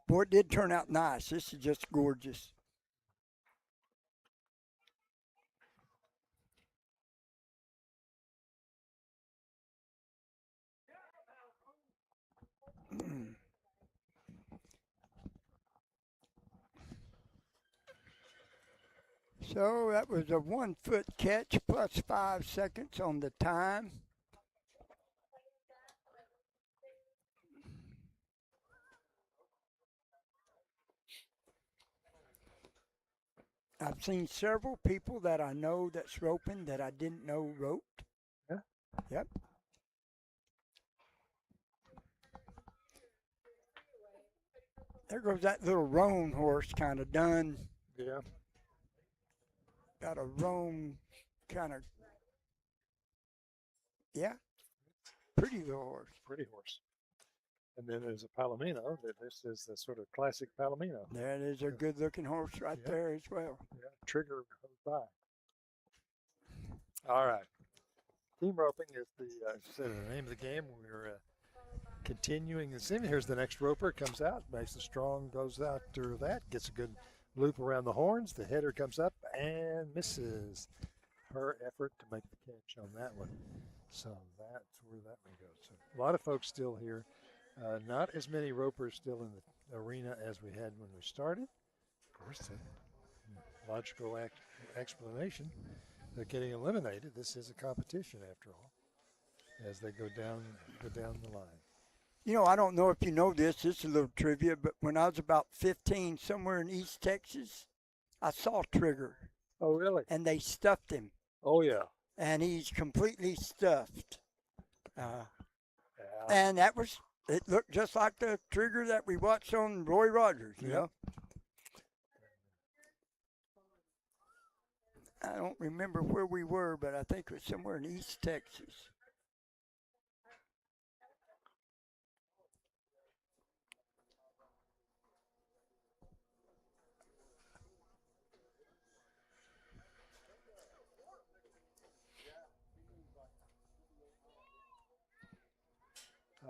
Boy, it did turn out nice. This is just gorgeous. So that was a 1-foot catch plus 5 seconds on the time. I've seen several people that I know that's roping that I didn't know roped. Yeah. Yep. There goes that little roan horse kind of done. Yeah. Got a roan kind of, yeah, pretty little horse. Pretty horse. And then there's a Palomino. This is the sort of classic Palomino. That is a good looking horse right Yeah. there as well. Yeah, trigger goes by. All right. Team roping is the name of the game. We're continuing this in. Here's the next roper. Comes out. Mason Strong goes after that. Gets a good loop around the horns. The header comes up and misses her effort to make the catch on that one. So that's where that one goes. So a lot of folks still here. Not as many ropers still in the arena as we had when we started. Of course, the logical explanation they're getting eliminated. This is a competition after all, as they go down the line. You know, I don't know if you know this. This is a little trivia, but when I was about 15, somewhere in East Texas, I saw Trigger, Oh, really? and they stuffed him, Oh, yeah. and he's completely stuffed. Yeah. And it looked just like the Trigger that we watched on Roy Rogers, you know. I don't remember where we were, but I think it was somewhere in East Texas.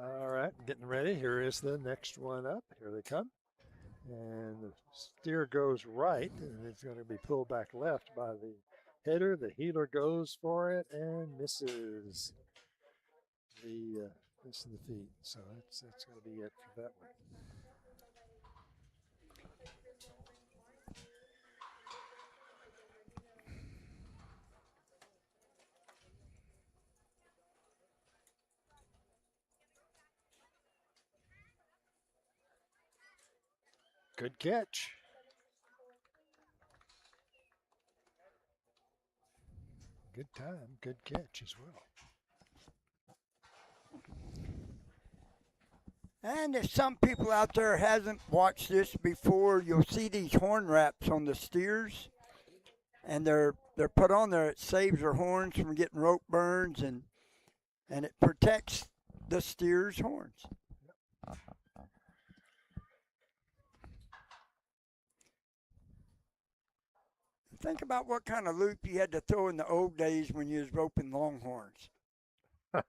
All right, getting ready. Here is the next one up. Here they come. And the steer goes right, and it's going to be pulled back left by the header. The heeler goes for it and misses the feet. So that's going to be it for that one. Good catch. Good time, good catch as well. And if some people out there hasn't watched this before, you'll see these horn wraps on the steers, and they're put on there. It saves their horns from getting rope burns, and it protects the steer's horns. Think about what kind of loop you had to throw in the old days when you was roping longhorns. Can't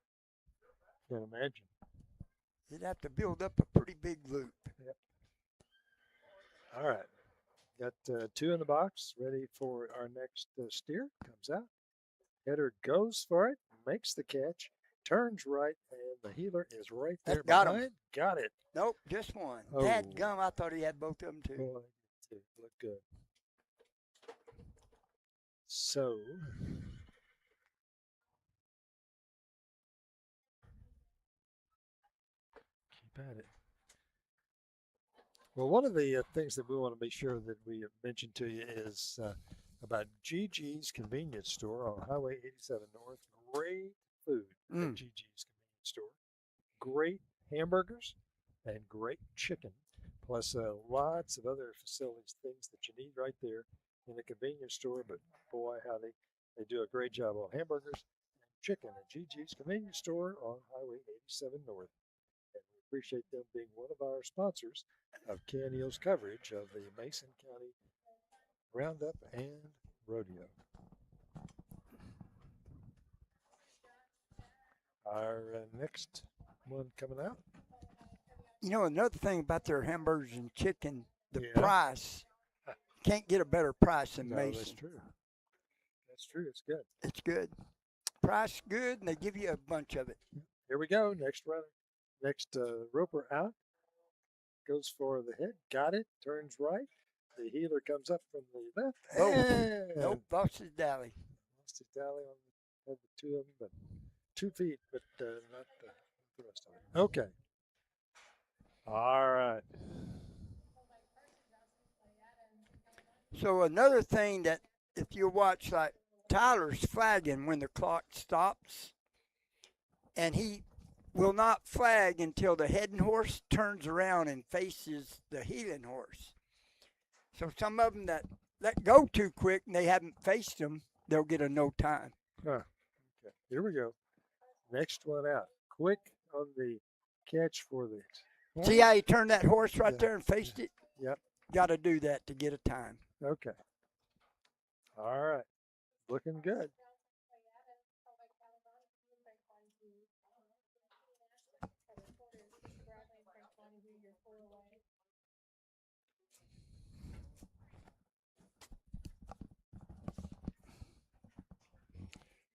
imagine. You'd have to build up a pretty big loop. Yep. All right. Got two in the box, ready for our next steer. Comes out. Header goes for it, makes the catch, turns right, and the heeler is right there Got behind. him. Got it. Nope, just one. Oh. Dadgum, I thought he had both of them too. Boy, look good. So, keep at it. Well, one of the things that we want to be sure that we mention to you is about GG's Convenience Store on Highway 87 North. Great food at GG's Convenience Store. Great hamburgers and great chicken, plus lots of other facilities, things that you need right there in the convenience store. But boy, how they do a great job on hamburgers and chicken at GG's Convenience Store on Highway 87 North. And we appreciate them being one of our sponsors of KNEL's coverage of the Mason County Roundup and Rodeo. Our next one coming out. You know, another thing about their hamburgers and chicken, the price. Can't get a better price than Mason. That's true. That's true. It's good. It's good. Price good, and they give you a bunch of it. Here we go. Next runner. Next roper out. Goes for the head. Got it. Turns right. The heeler comes up from the left. Oh, nope. Lost his dally. Lost his dally on the two of them, but 2 feet, but not the rest of it. Okay. All right. So another thing that if you watch, like Tyler's flagging when the clock stops, and he will not flag until the heading horse turns around and faces the heeling horse. So some of them that let go too quick and they haven't faced them, they'll get a no time. Okay. Here we go. Next one out. Quick on the catch for the horse. See how he turned that horse right there and faced it? Yep. Got to do that to get a time. Okay. All right. Looking good.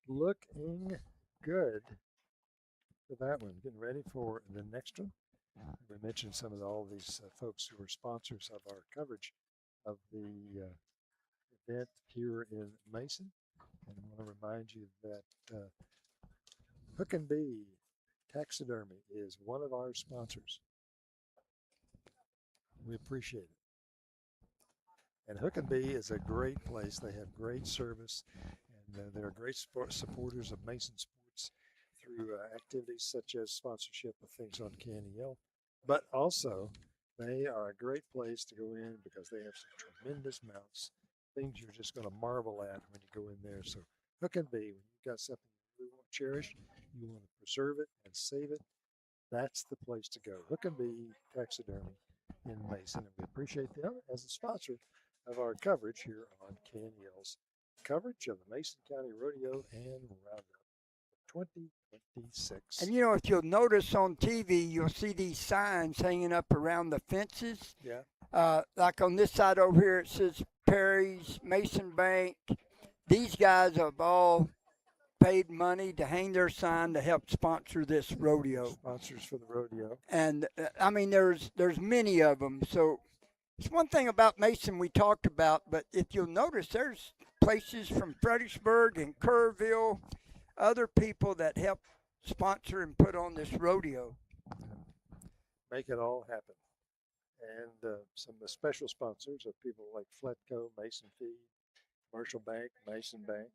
Looking good for that one. Getting ready for the next one. We mentioned some of all these folks who are sponsors of our coverage of the event here in Mason. And I want to remind you that Hook and Bee Taxidermy is one of our sponsors. We appreciate it. And Hook and Bee is a great place. They have great service, and they're great supporters of Mason sports through activities such as sponsorship of things on KNEL. But also, they are a great place to go in because they have some tremendous mounts, things you're just going to marvel at when you go in there. So Hook and Bee, when you've got something you really want to cherish, you want to preserve it and save it, that's the place to go. Hook and Bee Taxidermy in Mason, and we appreciate them as a sponsor of our coverage here on KNEL's coverage of the Mason County Rodeo and Roundup 2026. And if you'll notice on TV, you'll see these signs hanging up around the fences. Yeah. Like on this side over here, it says Perry's, Mason Bank. These guys have all paid money to hang their sign to help sponsor this rodeo. Sponsors for the rodeo. And I mean, there's many of them. So it's one thing about Mason we talked about, but if you'll notice, there's places from Fredericksburg and Kerrville, other people that help sponsor and put on this rodeo. Make it all happen. And some of the special sponsors are people like Fletco, Mason Feed, Commercial Bank, Mason Bank.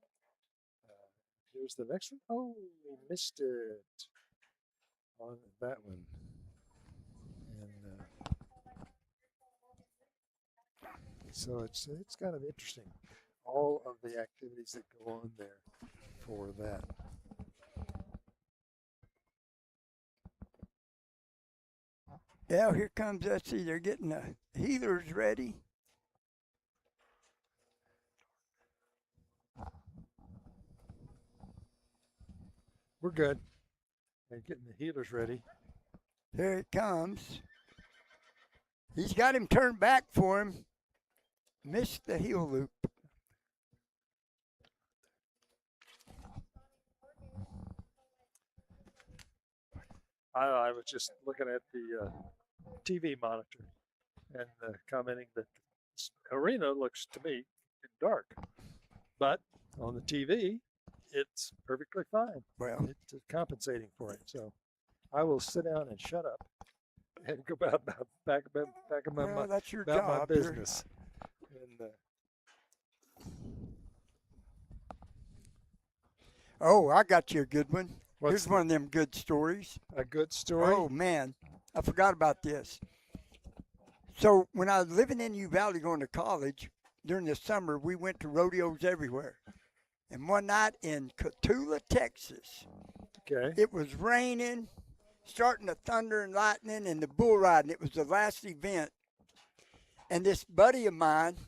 Here's the next one. Oh, we missed it on that one. And so it's kind of interesting, all of the activities that go on there for that. Yeah, here comes, let's see, they're getting the healers ready. We're good. And getting the healers ready. Here it comes. He's got him turned back for him. Missed the heel loop. I was just looking at the TV monitor and commenting that this arena looks to me dark, but on the TV, it's perfectly fine. Well, it's compensating for it. So I will sit down and shut up and go back of my, that's your about job. my business. And, oh, I got you a good one. What's Here's one of them good stories. A good story? Oh, man. I forgot about this. So when I was living in Uvalde going to college, during the summer, we went to rodeos everywhere. And one night in Cotulla, Texas, okay, it was raining, starting to thunder and lightning, and the bull riding. It was the last event. And this buddy of mine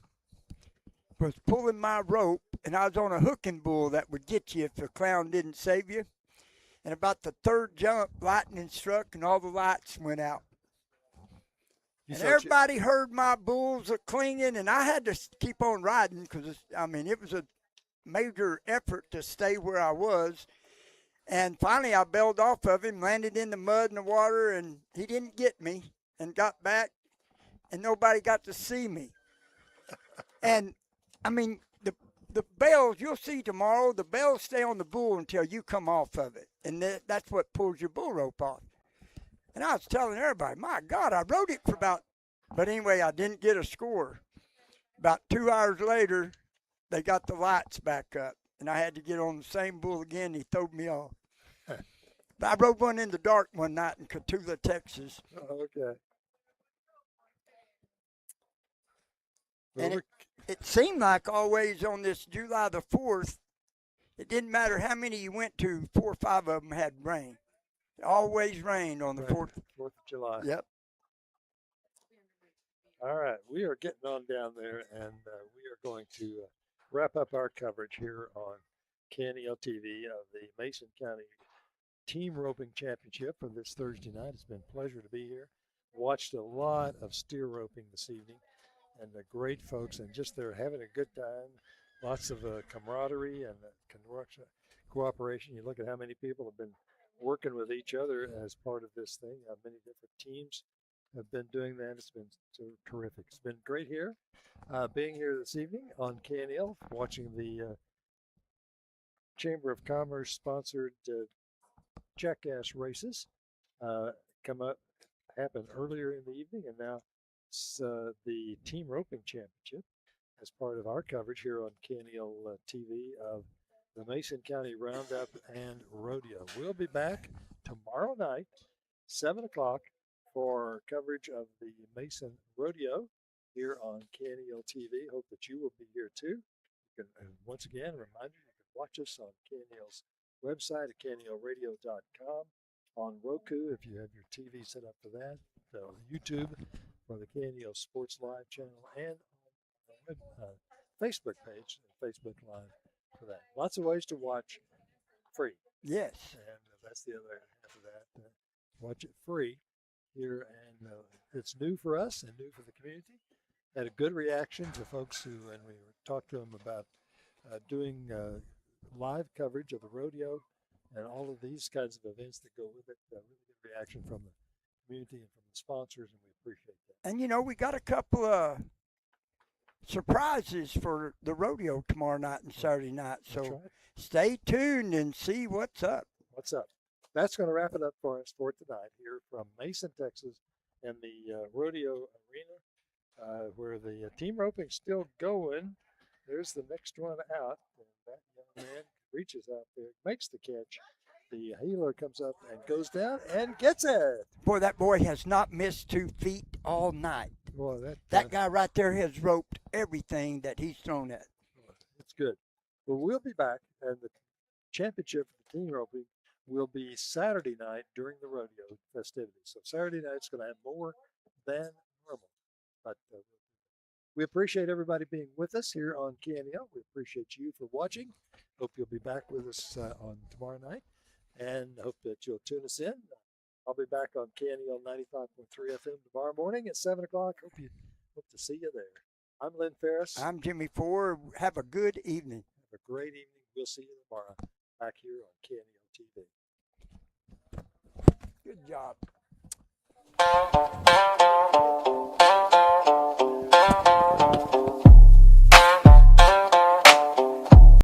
was pulling my rope, and I was on a hooking bull that would get you if the clown didn't save you. And about the third jump, lightning struck, and all the lights went out. And everybody heard my bulls clinging, and I had to keep on riding because, I mean, it was a major effort to stay where I was. And finally, I bailed off of him, landed in the mud and the water, and he didn't get me and got back, and nobody got to see me. And, I mean, the bells, you'll see tomorrow, the bells stay on the bull until you come off of it. And that's what pulls your bull rope off. And I was telling everybody, my God, I rode it for but anyway, I didn't get a score. About 2 hours later, they got the lights back up. And I had to get on the same bull again. He throwed me off. But I rode one in the dark one night in Cotulla, Texas. Oh, okay. And it seemed like always on this July the 4th, it didn't matter how many you went to, 4 or 5 of them had rain. It always rained on the 4th. 4th of July. Yep. All right, we are getting on down there, and we are going to wrap up our coverage here on KNELtv of the Mason County Team Roping Championship for this Thursday night. It's been a pleasure to be here. Watched a lot of steer roping this evening, and the great folks, and just they're having a good time. Lots of camaraderie and cooperation. You look at how many people have been working with each other as part of this thing. How many different teams have been doing that. It's been so terrific. It's been great here, being here this evening on KNEL, watching the Chamber of Commerce sponsored jackass races come up, happened earlier in the evening, and now it's the Team Roping Championship as part of our coverage here on KNELtv of the Mason County Roundup and Rodeo. We'll be back tomorrow night, 7 o'clock, for coverage of the Mason Rodeo here on KNELtv. Hope that you will be here too. You can, and once again, a reminder, you can watch us on KNEL's website at KNELradio.com, on Roku if you have your TV set up for that, YouTube for the KNEL Sports Live channel, and on the Facebook page, Facebook Live for that. Lots of ways to watch free. Yes. And that's the other half of that. Watch it free here, and it's new for us and new for the community. Had a good reaction to folks who, and we talked to them about doing live coverage of the rodeo and all of these kinds of events that go with it. Really good reaction from the community and from the sponsors, and we appreciate that. And, you know, we got a couple of surprises for the rodeo tomorrow night and Saturday night. So Right. Stay tuned and see what's up. What's up? That's going to wrap it up for us for tonight here from Mason, Texas, and the rodeo arena, where the team roping's still going. There's the next one out, and that young man reaches out there, makes the catch. The heeler comes up and goes down and gets it. Boy, that boy has not missed 2 feet all night. Boy, That guy right there has roped everything that he's thrown at. It's good. Well, we'll be back, and the championship for the team roping will be Saturday night during the rodeo festivities. So Saturday night's going to have more than normal. But we appreciate everybody being with us here on KNEL. We appreciate you for watching. Hope you'll be back with us on tomorrow night, and hope that you'll tune us in. I'll be back on KNEL 95.3 FM tomorrow morning at 7 o'clock. Hope to see you there. I'm Lynn Ferris. I'm Jimmy Ford. Have a good evening. Have a great evening. We'll see you tomorrow back here on KNEL TV. Good job.